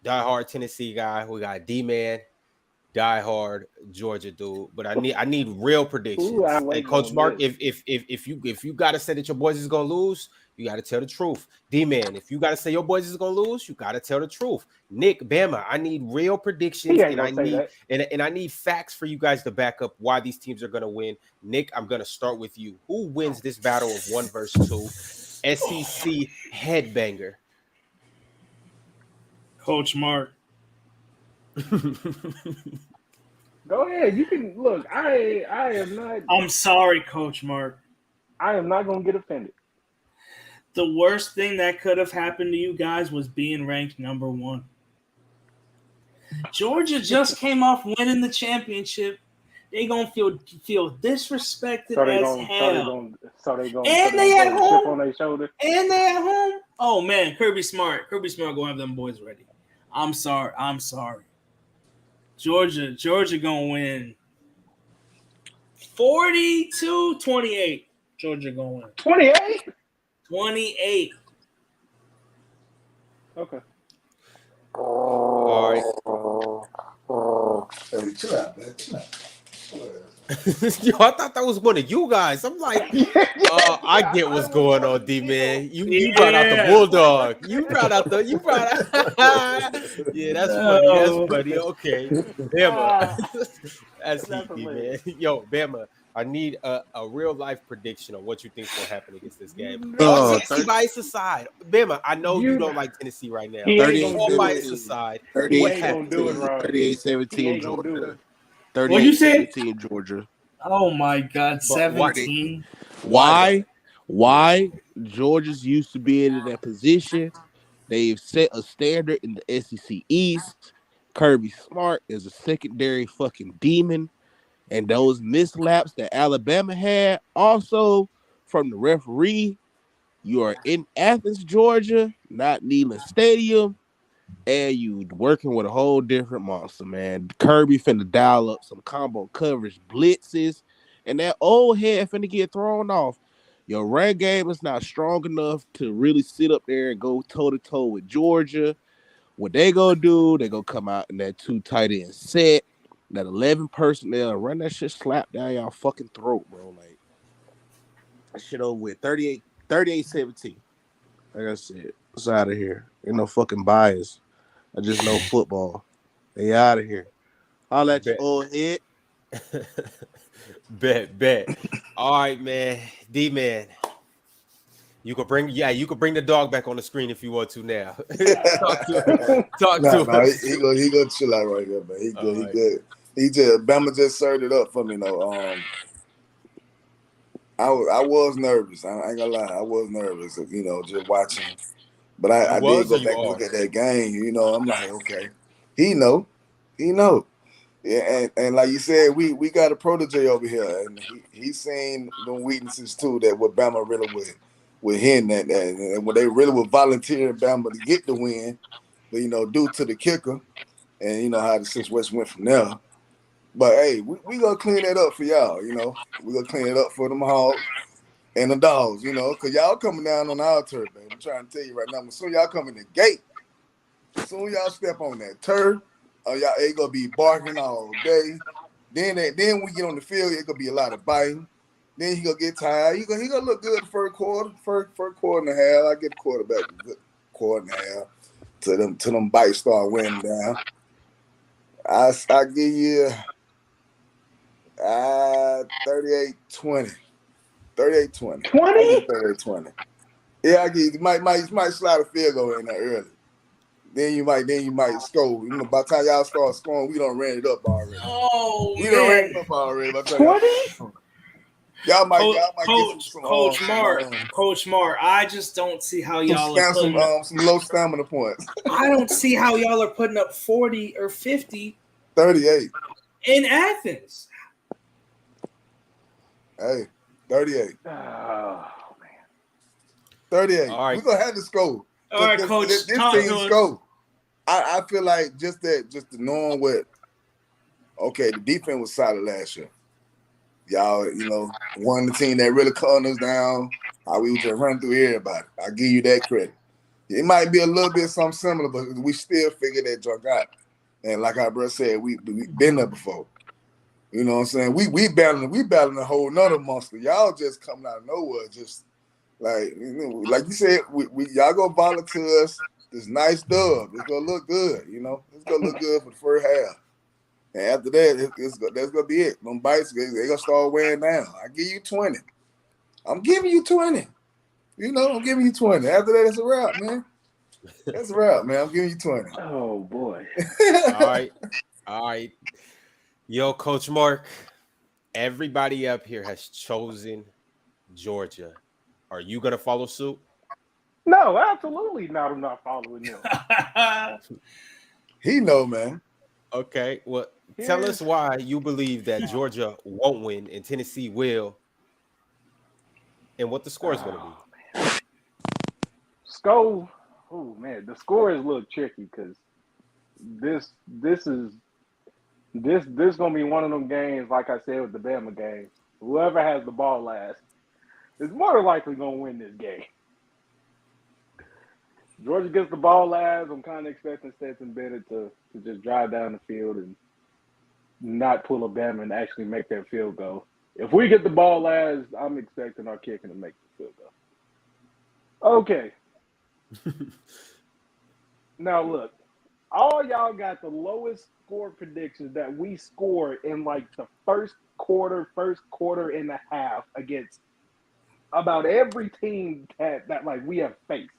diehard Tennessee guy. We got D-Man, diehard Georgia dude, but I need real predictions. Hey, Coach Mark, if you gotta say that your boys is gonna lose, you gotta tell the truth. D-Man, if you gotta say your boys is gonna lose, you gotta tell the truth. Nick, Bama, I need real predictions, and I need facts for you guys to back up why these teams are gonna win. Nick, I'm gonna start with you. Who wins this battle of 1 versus 2? SEC headbanger. Coach Mark. Go ahead. You can look. I am not. I'm sorry, Coach Mark. I am not gonna get offended. The worst thing that could have happened to you guys was being ranked number 1. Georgia just came off winning the championship. They gonna feel disrespected as hell. And they at home on their shoulder. And they at home. Oh man, Kirby Smart gonna have them boys ready. I'm sorry. Georgia gonna win 42-28. Georgia gonna win 28. 28. Okay. All right. Hey, chill out, man. Chill out. Yo, I thought that was one of you guys. I'm like, I get what's going on, D-Man. You brought out the bulldog. You brought out. Yeah, that's funny. That's funny. Okay, Bama. That's heat, man. Yo, Bama, I need a real life prediction on what you think is going to happen against this game. All Tennessee bias aside, Bama, I know you don't like Tennessee right now. 38 bias aside, 38-17 Georgia. 38-17 Georgia. Oh my God, 17. Why Georgia's used to being in that position? They've set a standard in the SEC East. Kirby Smart is a secondary fucking demon. And those mislaps that Alabama had, also from the referee, you are in Athens, Georgia, not Neyland Stadium, and you working with a whole different monster, man. Kirby finna dial up some combo coverage blitzes, and that old head finna get thrown off. Your run game is not strong enough to really sit up there and go toe-to-toe with Georgia. What they gonna do, they gonna come out in that 2 tight end set, that 11 personnel, run that shit slap down y'all fucking throat, bro. Like, that shit over with. 38-17. Like I said, it's out of here. Ain't no fucking bias. I just know football. They out of here. I'll let you old head. Bet. All right, man. D-Man. You could bring the dog back on the screen if you want to now. Talk to us. He go chill out right here, man. He good. He just Bama just served it up for me though. I was nervous. I ain't gonna lie, I was nervous, just watching. But I did go back and look at that game. I'm like, okay, he know. Yeah, and like you said, we got a protege over here, and he's seen the weaknesses too that what Bama really would hint at that, and when they really would volunteer Bama to get the win, but due to the kicker, and how the situation went from there. But hey, we gonna clean that up for y'all. We gonna clean it up for them Hogs and the Dogs. Cause y'all coming down on our turf, man. I'm trying to tell you right now. As soon y'all come in the gate, as soon y'all step on that turf. Y'all ain't gonna be barking all day. Then we get on the field, it's gonna be a lot of biting. Then he gonna get tired. He gonna look good the first quarter and a half. I get the quarterback a good quarter and a half till them bites start wearing down. I give you 38-20. 38-20. 38-20. Yeah, I give you might slide a field goal in there early. Then you might score. By the time y'all start scoring, we done ran it up already. Oh, we done ran it up already. 20? Y'all might Coach Mark. I just don't see how y'all are putting some low stamina points. I don't see how y'all are putting up 40 or 50. 38 in Athens. Hey, 38. Oh man, 38. All right. We're gonna have to score. All right, Coach. This team score. I feel like just the knowing what. Okay, the defense was solid last year. Y'all, one of the team that really calmed us down. How we was just running through everybody. I give you that credit. It might be a little bit something similar, but we still figured that junk out. And like our brother said, we been there before. You know what I'm saying? We battling a whole nother monster. Y'all just coming out of nowhere, just like like you said, we y'all go volunteer us this nice dub. It's gonna look good, you know. It's gonna look good for the first half. And after that, that's gonna be it. Them bites, they gonna start wearing down. I give you 20. I'm giving you 20. You know, I'm giving you 20. After that, it's a wrap, man. That's a wrap, man. I'm giving you 20. Oh boy. All right. Yo, Coach Mark, everybody up here has chosen Georgia. Are you gonna follow suit? No, absolutely not. I'm not following them. He know, man. Okay, well, tell us why you believe that Georgia won't win and Tennessee will, and what the score is going to be. Score. Oh man, the score is a little tricky because this gonna be one of them games. Like I said with the Bama game, whoever has the ball last is more than likely gonna win this game. Georgia gets the ball last. I'm kind of expecting Stetson Bennett to just drive down the field and not pull a Bama and actually make that field goal. If we get the ball last, I'm expecting our kicker to make the field goal. Okay. Now look, all y'all got the lowest score predictions that we score in like the first quarter and a half against about every team that like we have faced.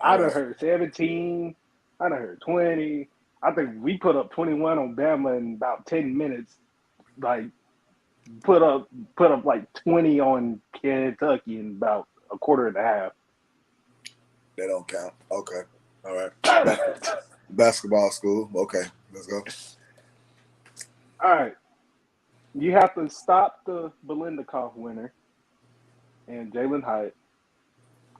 I done heard 17. I done heard 20. I think we put up 21 on Bama in about 10 minutes. Like put up like 20 on Kentucky in about a quarter and a half. That don't count. Okay. All right. Basketball school. Okay. Let's go. All right. You have to stop the Belindikoff winner and Jalen Hyatt.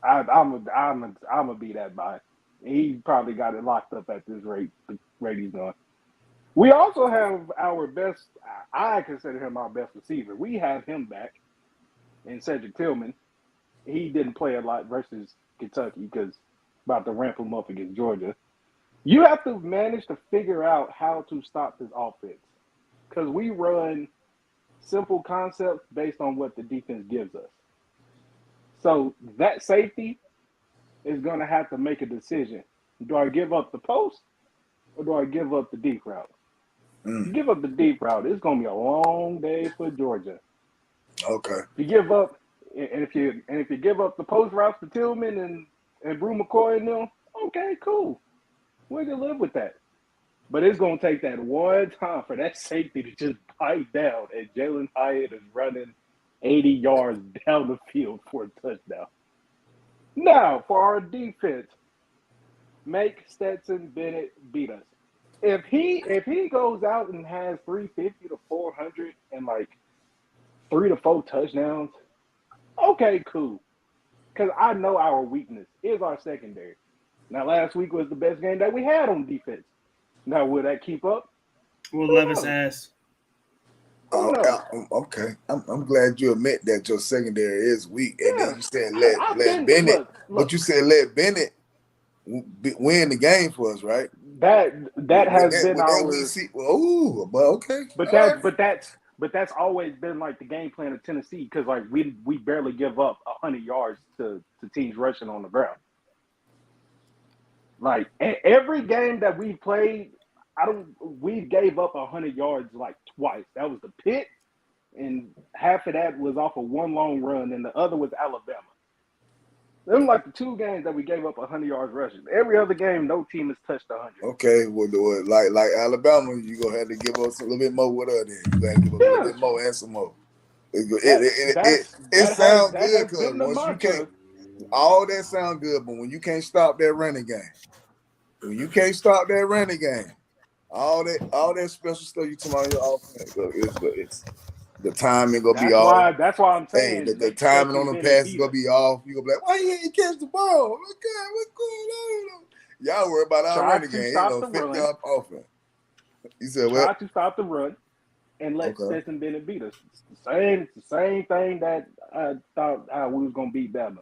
I'm gonna be that by. He probably got it locked up at this rate. The rate he's on. We also have our best. I consider him our best receiver. We have him back in Cedric Tillman. He didn't play a lot versus Kentucky because about to ramp him up against Georgia. You have to manage to figure out how to stop this offense because we run simple concepts based on what the defense gives us. So that safety is going to have to make a decision. Do I give up the post or do I give up the deep route? If you give up the deep route, it's going to be a long day for Georgia. Okay. If you give up, and if you give up the post routes to Tillman and Brew McCoy and them, okay, cool. We can live with that. But it's going to take that one time for that safety to just bite down, and Jalen Hyatt is running 80 yards down the field for a touchdown. Now, for our defense, make Stetson Bennett beat us. If he goes out and has 350 to 400 and like 3 to 4 touchdowns, okay, cool. Because I know our weakness is our secondary. Now, last week was the best game that we had on defense. Now, will that keep up? Will Levis ass. Okay. I'm glad you admit that your secondary is weak. And then you said let Bennett. Look. But you said let Bennett win the game for us, right? That has been our. But okay. But that's always been like the game plan of Tennessee because like we barely give up 100 yards to teams rushing on the ground. Like every game that we played, we gave up 100 yards like twice. That was the Pitt, and half of that was off of one long run, and the other was Alabama. Them like the two games that we gave up 100 yards rushing. Every other game, no team has touched 100. Okay, well, like Alabama, you gonna have to give us a little bit more with her. Then you gotta give us a little bit more and some more. It sounds good because once you can't, all that sounds good, but when you can't stop that running game, all that special stuff you talking about your offense, the timing gonna be off. That's why I'm saying the timing on the pass is gonna be off. You gonna be like, why you ain't catch the ball? What's going on? Y'all worry about our running game. You know, 50 off offense. You said what? Try to stop the run and let Stetson Bennett beat us. It's the same thing that I thought we was gonna beat Bama.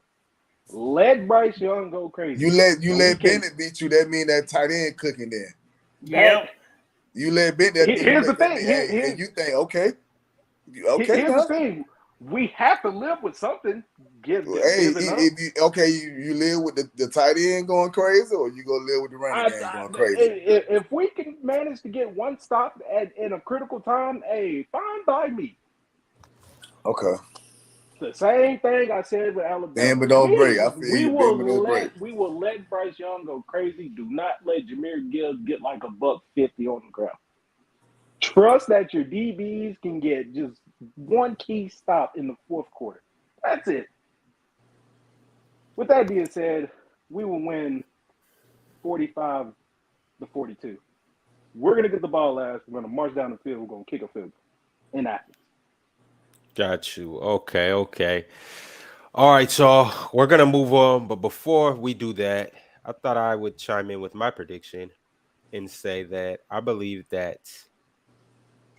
Let Bryce Young go crazy. You let Bennett beat you. That mean that tight end cooking there. Yep. You let Ben that. Here's the thing. And you think, okay Here's now. the thing. We have to live with something. You live with the tight end going crazy, or you gonna live with the running game going crazy? If we can manage to get one stop in a critical time, hey, fine by me. Okay. The same thing I said with Alabama. Bend but don't break. I feel we you. will Bend but don't break. we will let Bryce Young go crazy. Do not let Jahmyr Gibbs get like $150 on the ground. Trust that your DBs can get just one key stop in the fourth quarter. That's it. With that being said, we will win 45-42. We're going to get the ball last. We're going to march down the field. We're going to kick a field in Athens. Got you. Okay. All right, y'all. We're going to move on. But before we do that, I thought I would chime in with my prediction and say that I believe that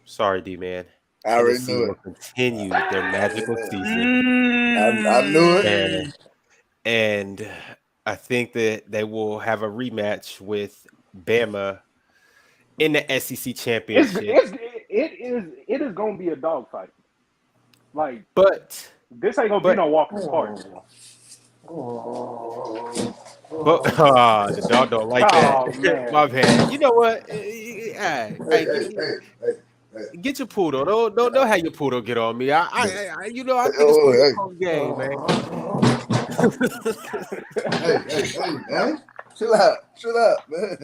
sorry, D-Man. I already Tennessee knew will it. continue their magical season. I knew it. And I think that they will have a rematch with Bama in the SEC championship. It is going to be a dogfight. Like, but this ain't going to be no Walker's Park. But the dog don't like that. Man. My bad. You know what? Get your poodle. Don't have your poodle get on me. I think it's gonna be a close game, man. hey, man. Chill out, man.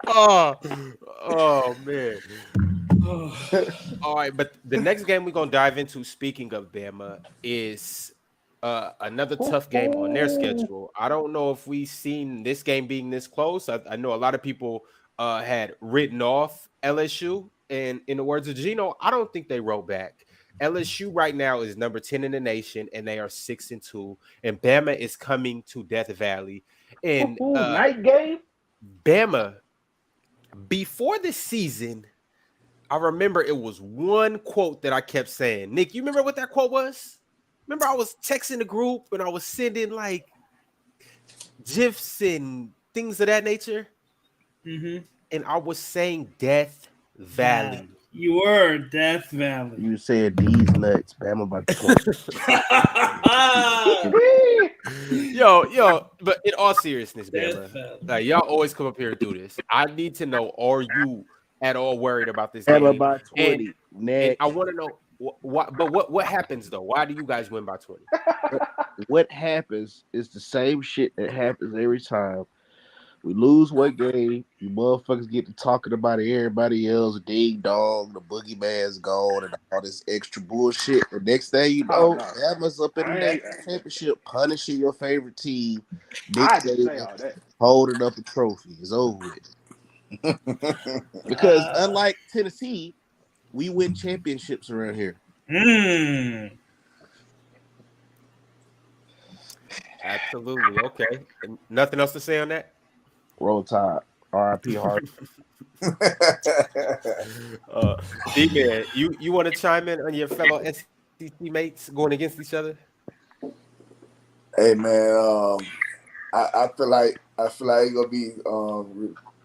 Oh man. All right, but the next game we're gonna dive into, speaking of Bama, is another tough game on their schedule. I don't know if we've seen this game being this close. I know a lot of people had written off LSU, and in the words of Gino, I don't think they roll back. LSU right now is number 10 in the nation, and they are 6-2. And Bama is coming to Death Valley. And night game. Bama, before the season, I remember it was one quote that I kept saying. Nick, you remember what that quote was? Remember I was texting the group and I was sending like GIFs and things of that nature? Mm-hmm. And I was saying Death Valley. You were Death Valley. You said these nuts, Bama about to Yo, but in all seriousness, Bama, like y'all always come up here and do this. I need to know, are you at all worried about this game? By 20. And I want to know what happens though? Why do you guys win by 20? What happens is the same shit that happens every time. We lose one game, you motherfuckers get to talking about everybody else, ding dong, the boogeyman's gone, and all this extra bullshit. The next thing you know, Bama's up in the national championship, punishing your favorite team. Nick holding up a trophy. It's over with. Because unlike Tennessee, we win championships around here. Absolutely. Okay. And nothing else to say on that? Roll Tide. R.I.P. Hart. D-Man, you want to chime in on your fellow SEC mates going against each other? Hey man, I feel like it's gonna be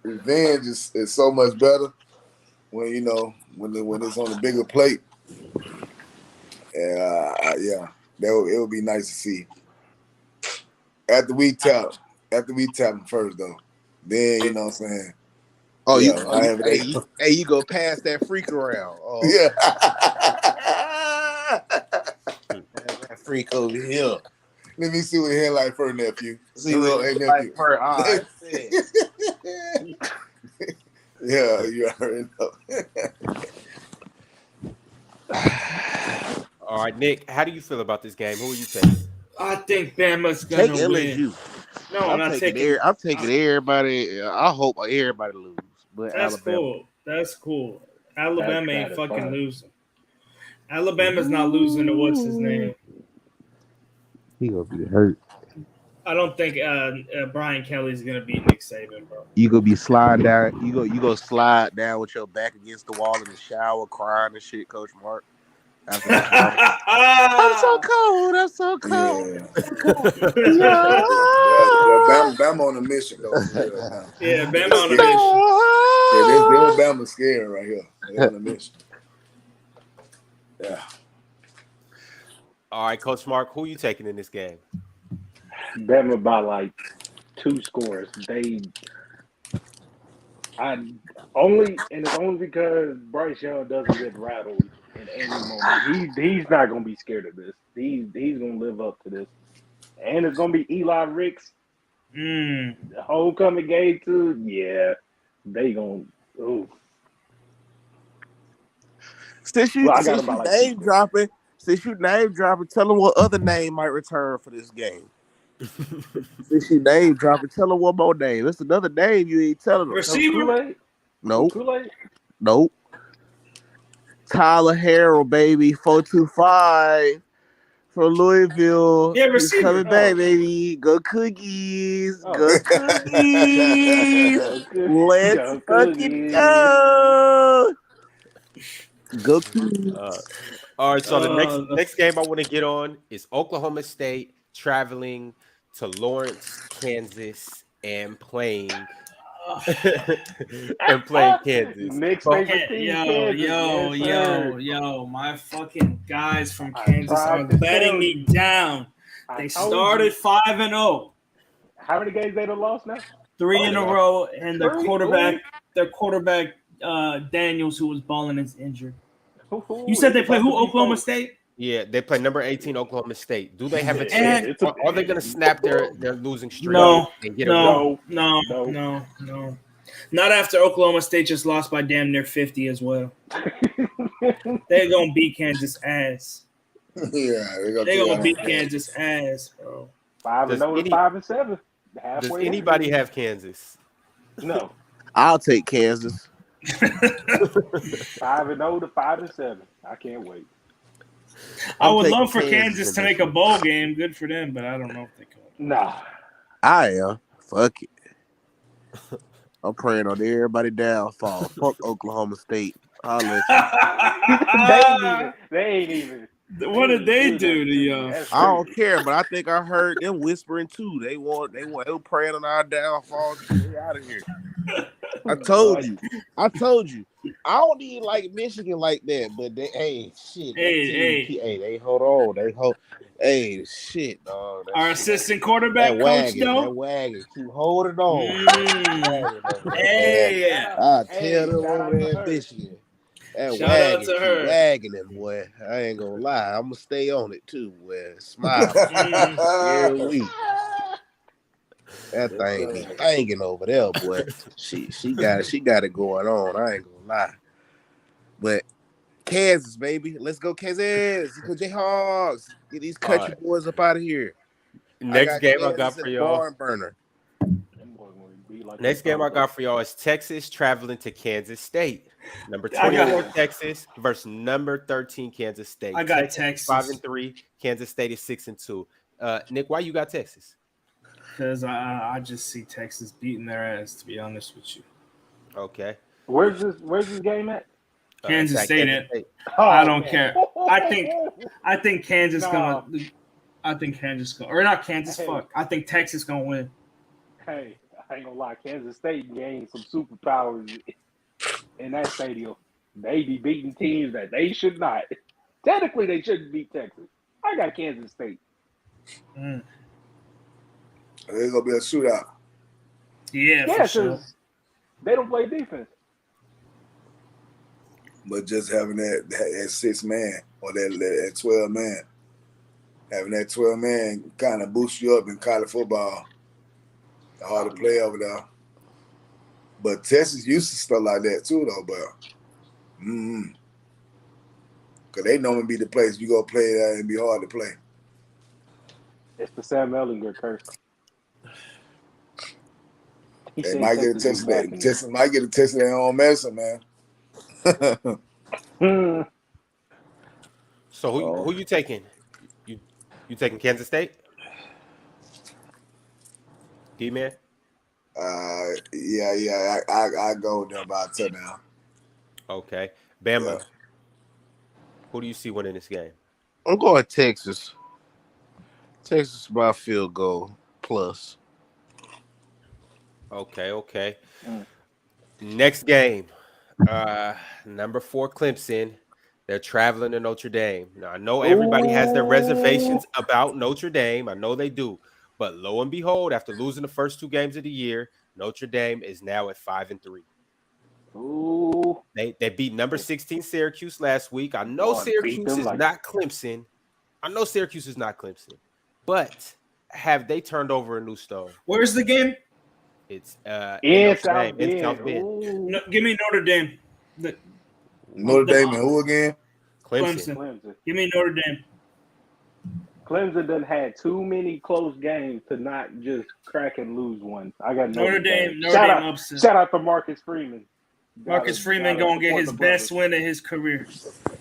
revenge is so much better when when it's on a bigger plate. And it would be nice to see. After we tap them first though. Then you know what I'm saying. Oh, you go past that freak around. Oh, yeah. That freak over here. Let me see what the headlight for nephew. See what nephew. For right. Yeah, you already know. All right, Nick, how do you feel about this game? Who are you taking? I think Bama's gonna take LSU. win. No, I'm not taking. I'm taking everybody. I hope everybody lose. But that's Alabama. Cool. That's cool. Alabama ain't fucking losing. Alabama's not losing to what's his name. He gonna be hurt. I don't think Brian Kelly's gonna beat Nick Saban, bro. You gonna be sliding down. You go slide down with your back against the wall in the shower, crying and shit, Coach Mark. I'm so cold. I'm so cold. Yeah. Bama on a mission though. For real, now. Yeah, Bama on a mission. Yeah, this Bama scared right here. They on a mission. Yeah. All right, Coach Mark, who you taking in this game? Bama by like 2 scores. It's only because Bryce Young doesn't get rattled in any moment. He's not gonna be scared of this. He's gonna live up to this. And it's gonna be Eli Ricks. The homecoming game too. Yeah, they gonna. Ooh. Since you name dropping, tell them what other name might return for this game. Since you name dropping, tell them one more name. It's another name you ain't telling them. Receiver? Nope. Kool-Aid? Nope. Tyler Harrell, baby, 425 from Louisville. Yeah, He's receiver. coming back, baby. Go Cookies. Go Cookies. Let's fucking go. Go Cookies. All right, so the next game I want to get on is Oklahoma State traveling to Lawrence, Kansas, and playing Kansas. Nick's favorite team, Yo, my fucking guys from Kansas are letting me down. They started 5-0. How many games they done lost now? 3 in a row, and their quarterback Daniels, who was balling, is injured. You said they play who? Oklahoma State? Yeah, they play number 18 Oklahoma State. Do they have a chance? Are they going to snap their losing streak? No. And get No. Not after Oklahoma State just lost by damn near 50 as well. They're going to beat Kansas ass. Yeah, they're going to beat Kansas ass, bro. 5-0 to 5-7. Does anybody have Kansas? No. I'll take Kansas. 5-0 to 5-7. I can't wait. I would love for Kansas to make a bowl game. Good for them, but I don't know if they could. Nah. I am. Fuck it. I'm praying on everybody downfall. Fuck Oklahoma State. They ain't even. What did they do to you? I don't care, but I think I heard them whispering too. They were praying on our downfall. Get out of here. I told you. I don't even like Michigan like that, but they they hold on. Hey, shit, dog. Our assistant quarterback coach, though. That wagon. Keep holding on. I tell them over there in Michigan. That shout wagon, out to her. Wagging them, boy. I ain't gonna lie. I'm gonna stay on it too, boy. Smile every week. That thing be banging over there, boy. She got it going on. I ain't gonna lie. But Kansas, baby. Let's go, Kansas. Let's go, Jayhawks. Get these country boys up out of here. Next game Kansas I got for y'all. Barn burner. Next game I got for y'all is Texas traveling to Kansas State. Number 24 Texas versus number 13 Kansas State. I got Texas 5-3. Kansas State is 6-2. Nick, why you got Texas? Because I just see Texas beating their ass. To be honest with you. Okay. Where's this game at? Kansas State. Oh, I don't care. I think Kansas gonna. I think Kansas gonna, or not Kansas. Fuck. I think Texas gonna win. Hey, I ain't gonna lie. Kansas State gained some superpowers in that stadium. They be beating teams that they should not. Technically, they shouldn't beat Texas. I got Kansas State. There's gonna be a shootout. Yeah, for sure. They don't play defense. But just having that 6 man or that 12 man, having that 12 man kind of boosts you up in college football. Hard to play over there. But Texas used to stuff like that too, though. But because they normally be the place you go play there and be hard to play. It's the Sam Ehlinger curse. They might get a test of that. Texas might get a test of their own medicine, man. So who you taking? You taking Kansas State? D-Man? Yeah. I go with them by a touchdown. Okay. Bama. Yeah. Who do you see winning this game? I'm going Texas. Texas by field goal plus. Okay. Next game, number 4 Clemson. They're traveling to Notre Dame. Now I know everybody has their reservations about Notre Dame. I know they do, but lo and behold, after losing the first 2 games of the year, Notre Dame is now at 5-3. Ooh. They beat number 16 Syracuse last week. I know Lord, beat Syracuse them is like not Clemson. But have they turned over a new stone? Where's the game? It's in Notre South Dame, in South Bend. Bend. Ooh. No, give me Notre Dame. Notre Dame and who again? Clemson. Clemson. Give me Notre Dame. Clemson done had too many close games to not just crack and lose one. I got Notre Dame. Notre Shout Dame out, upset. shout out to Marcus Freeman. Marcus Freeman gonna get his best win of his career. You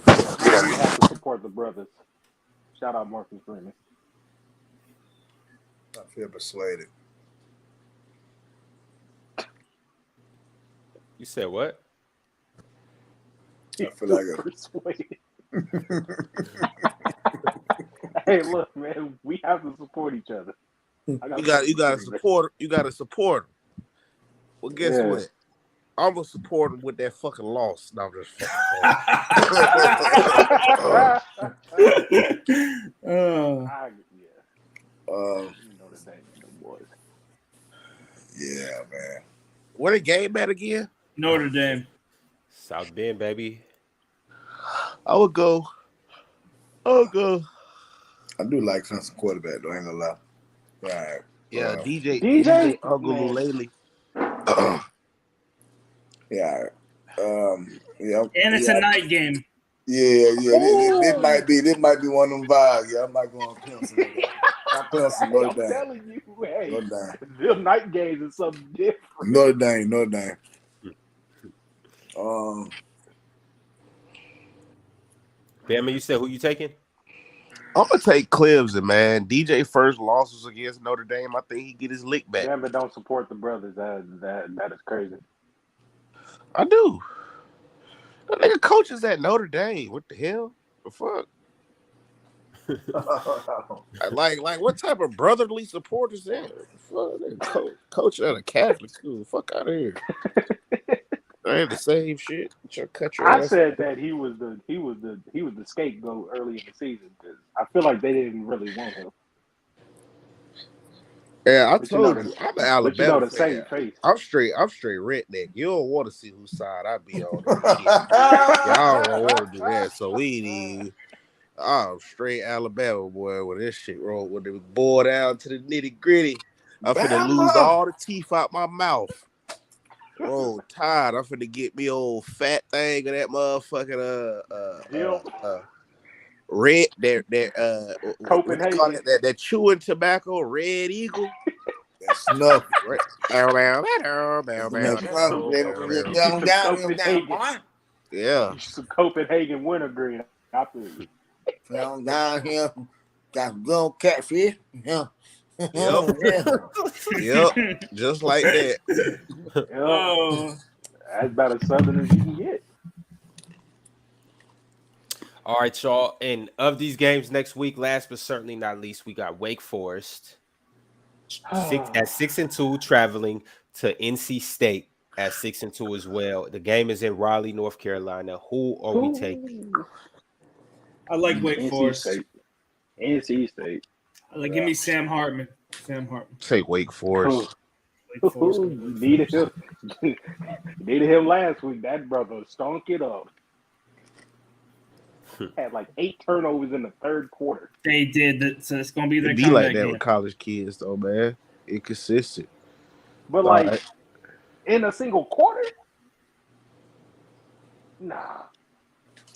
have to support the brothers. Shout out Marcus Freeman. I feel persuaded. You said what? I feel like persuaded. Hey, look, man, we have to support each other. You got to support him. Well, guess what? I'm gonna support him with that fucking loss. No, I'm just yeah, man. What a game at again? Notre Dame. South Bend, baby. I would go. I do like Clemson quarterback, though. I ain't gonna lie. Right. Yeah, DJ man. Yeah. And it's a night game. Yeah. This might be one of them vibes. Yeah, I might go on Clemson. I'm telling you, hey, them night games is something different. Notre Dame. Bama, you said who you taking? I'm gonna take Clemson, man. DJ first loss was against Notre Dame. I think he get his lick back. Bama don't support the brothers. That is crazy. I do. That nigga coaches at Notre Dame. What the hell? The fuck? like what type of brotherly support is that? Fuck, coach at a Catholic school. Fuck out of here. I had the same shit. Cut your I ass said off. that he was the scapegoat early in the season because I feel like they didn't really want him. Yeah, I told you, I'm an Alabama fan. Face. I'm straight redneck. You don't want to see whose side I be on. Y'all don't want to do that, so we need. I'm straight Alabama boy. When this shit roll, when it boil down to the nitty gritty, I'm finna lose all the teeth out my mouth. Oh, tired. I'm finna get me old fat thing of that motherfucking red what they call it? That chewing tobacco, Red Eagle. That's nothing. Right. Yeah. Some Copenhagen wintergreen. I feel you. Found down here, got good catfish. Yeah. Yep. Just like that. Oh, that's about as southern as you can get. All right, y'all. And of these games next week, last but certainly not least, we got Wake Forest at 6-2, traveling to NC State at 6-2 as well. The game is in Raleigh, North Carolina. Who are we taking? I like Wake Forest. NC State. Give me Sam Hartman. Take Wake Forest. Wake Forest. Needed him last week. That brother stunk it up. Had like 8 turnovers in the third quarter. They did. So it's gonna be their comeback like that game with college kids, though, man. Inconsistent. But in a single quarter, nah.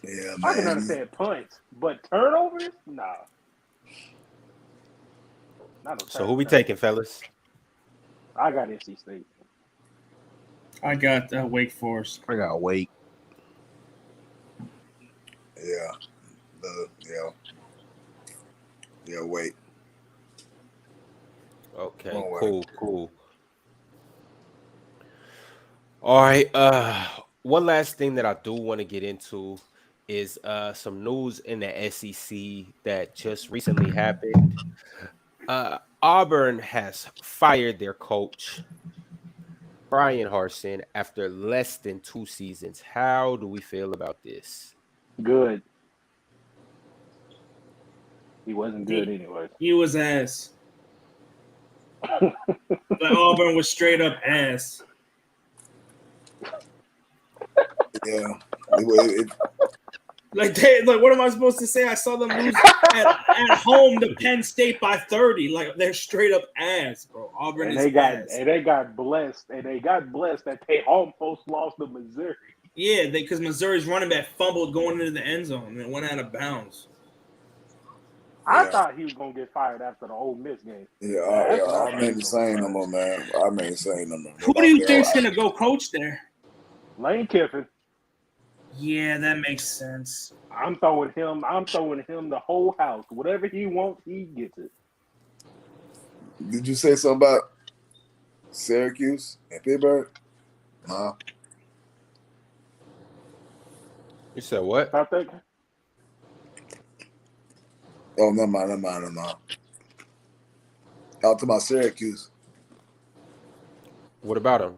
Yeah, man. I can understand punts, but turnovers, nah. So who we taking, fellas? I got NC State. I got Wake Forest. I got Wake. Yeah. Wait. Okay, cool. All right. One last thing that I do want to get into is some news in the SEC that just recently happened. Auburn has fired their coach. Brian Harsin after less than 2 seasons. How do we feel about this? Good. He wasn't good anyway. He was ass. But Auburn was straight up ass. Yeah. Like, what am I supposed to say? I saw them lose at home to Penn State by 30. Like, they're straight up ass, bro. Auburn is ass. And they got blessed that they almost lost to Missouri. Yeah, because Missouri's running back fumbled going into the end zone and it went out of bounds. I thought he was gonna get fired after the Ole Miss game. I made the same number, man. I made the same number. Who do you think's gonna go coach there? Lane Kiffin. Yeah, that makes sense. I'm throwing him the whole house. Whatever he wants, he gets it. Did you say something about Syracuse and Pittsburgh? No. You said what? I think. Oh, never mind. Out to my Syracuse. What about him?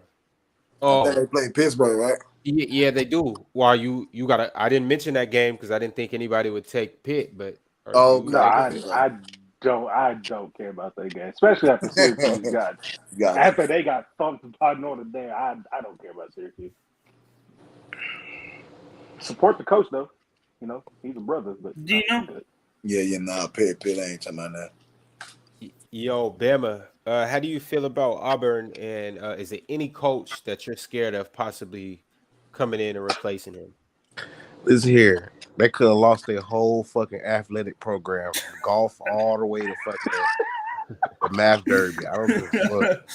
I think they played Pittsburgh, right? Yeah, they do. Well, you gotta. I didn't mention that game because I didn't think anybody would take Pitt, but no, I don't care about that game, especially after Syracuse after they got thumped by Notre Dame. I don't care about Syracuse. Support the coach though, he's a brother. But do you know? Pitt ain't talking about that. Yo, Bama, how do you feel about Auburn? And is there any coach that you're scared of possibly coming in and replacing him? Listen here, they could have lost their whole fucking athletic program, from golf all the way to fucking the math derby. I don't give a fuck.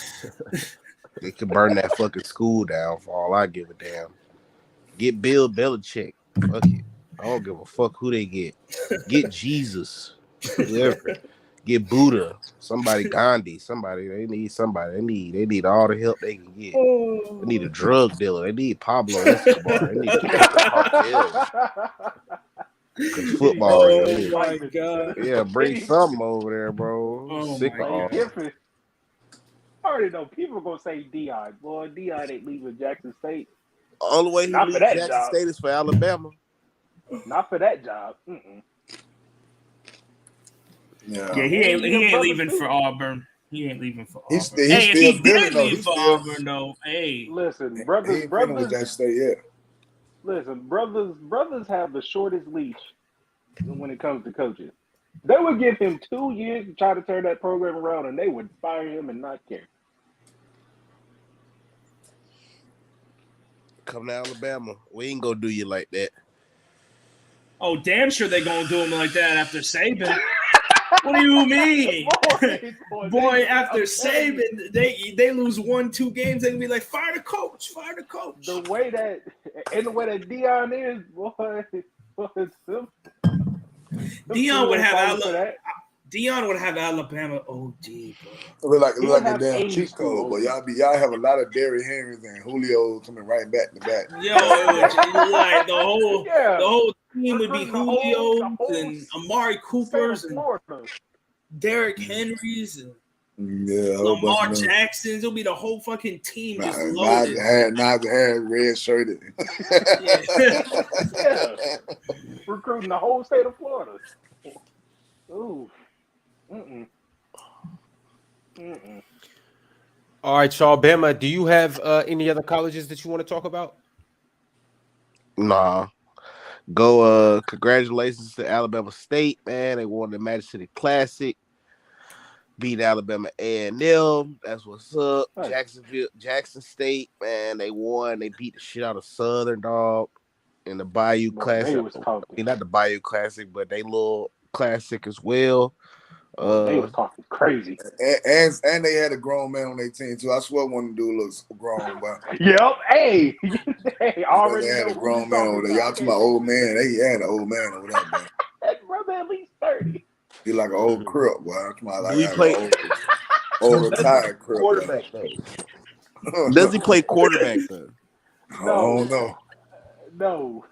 They could burn that fucking school down for all I give a damn. Get Bill Belichick. Fuck it. I don't give a fuck who they get. Get Jesus. Whoever. Get Buddha. Somebody, Gandhi. Somebody. They need somebody. They need all the help they can get. They need a drug dealer. They need Pablo Escobar. They need to get the cartel. Football. Oh my God. Yeah, bring something over there, bro. Sick of all. I already know people are gonna say Dion. Boy, Dion ain't leaving Jackson State. All the way he leaves Jackson State is for Alabama. Not for that job. Mm-mm. Yeah, he ain't leaving for Auburn. He ain't leaving for Auburn. If he did leave for Auburn, though, listen, brothers. That state yet. Listen, brothers have the shortest leash when it comes to coaching. They would give him 2 years to try to turn that program around, and they would fire him and not care. Come to Alabama. We ain't gonna do you like that. Oh, damn sure they gonna do him like that after Saban. What do you mean? Boy, after Saban, they lose 1-2 games, they can be like, fire the coach. The way that Dion is, boy, Dion would have Alabama OD, bro. Look like a damn cheat code, but y'all have a lot of Derrick Henrys and Julio coming right back to back. Yo, like the whole team would be Julio and Amari Coopers and Derrick Henrys and Lamar Jacksons. It'll be the whole fucking team just loaded. Najee Harris red shirted. Recruiting the whole state of Florida. Ooh. All right, y'all. Bama, do you have any other colleges that you want to talk about? Nah. Go congratulations to Alabama State, man. They won the Magic City Classic. Beat Alabama A&M. That's what's up. Right. Jackson State, man. They won. They beat the shit out of Southern, dog, in the Bayou Classic. Not the Bayou Classic, but they little classic as well. They was talking crazy. And they had a grown man on their team too. I swear one of the dude looks grown, but yep. Hey, already they had a grown man over there. Y'all talking about old man. He had an old man over there, man. That brother at least 30. He like an old crip, boy. He play old retired crip. Quarterback though. Does he play quarterback though? No. No.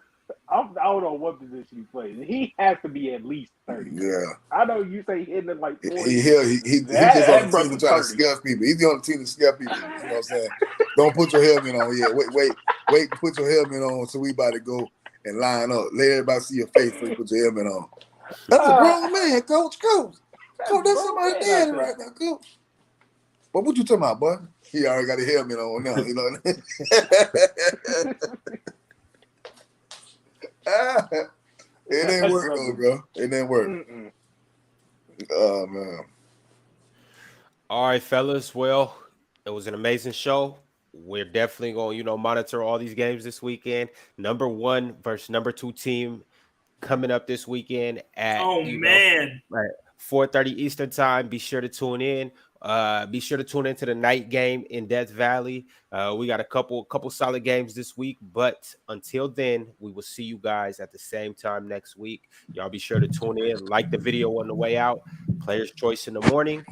I don't know what position he plays. He has to be at least 30. Yeah. I know you say hitting it like 40. He just on the team to try to scare people. He's on the team to scare people. You know what I'm saying? Don't put your helmet on yet. Wait, put your helmet on so we about to go and line up. Let everybody see your face before you put your helmet on. That's a grown man, coach. Coach, that's somebody's daddy right now, coach. But what you talking about, boy? He already got a helmet on now, you know. It didn't work though, bro. It didn't work. Oh man. All right, fellas. Well, it was an amazing show. We're definitely going to, monitor all these games this weekend. Number 1 versus number 2 team coming up this weekend at 4:30 Eastern time. Be sure to tune in. Be sure to tune into the night game in Death Valley. We got a couple solid games this week, but until then, we will see you guys at the same time next week. Y'all be sure to tune in, like the video on the way out. Players' Choice in the morning,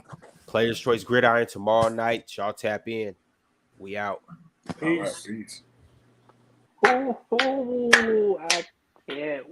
Players' Choice Gridiron tomorrow night. Y'all tap in. We out. Peace. All right, peace. I can't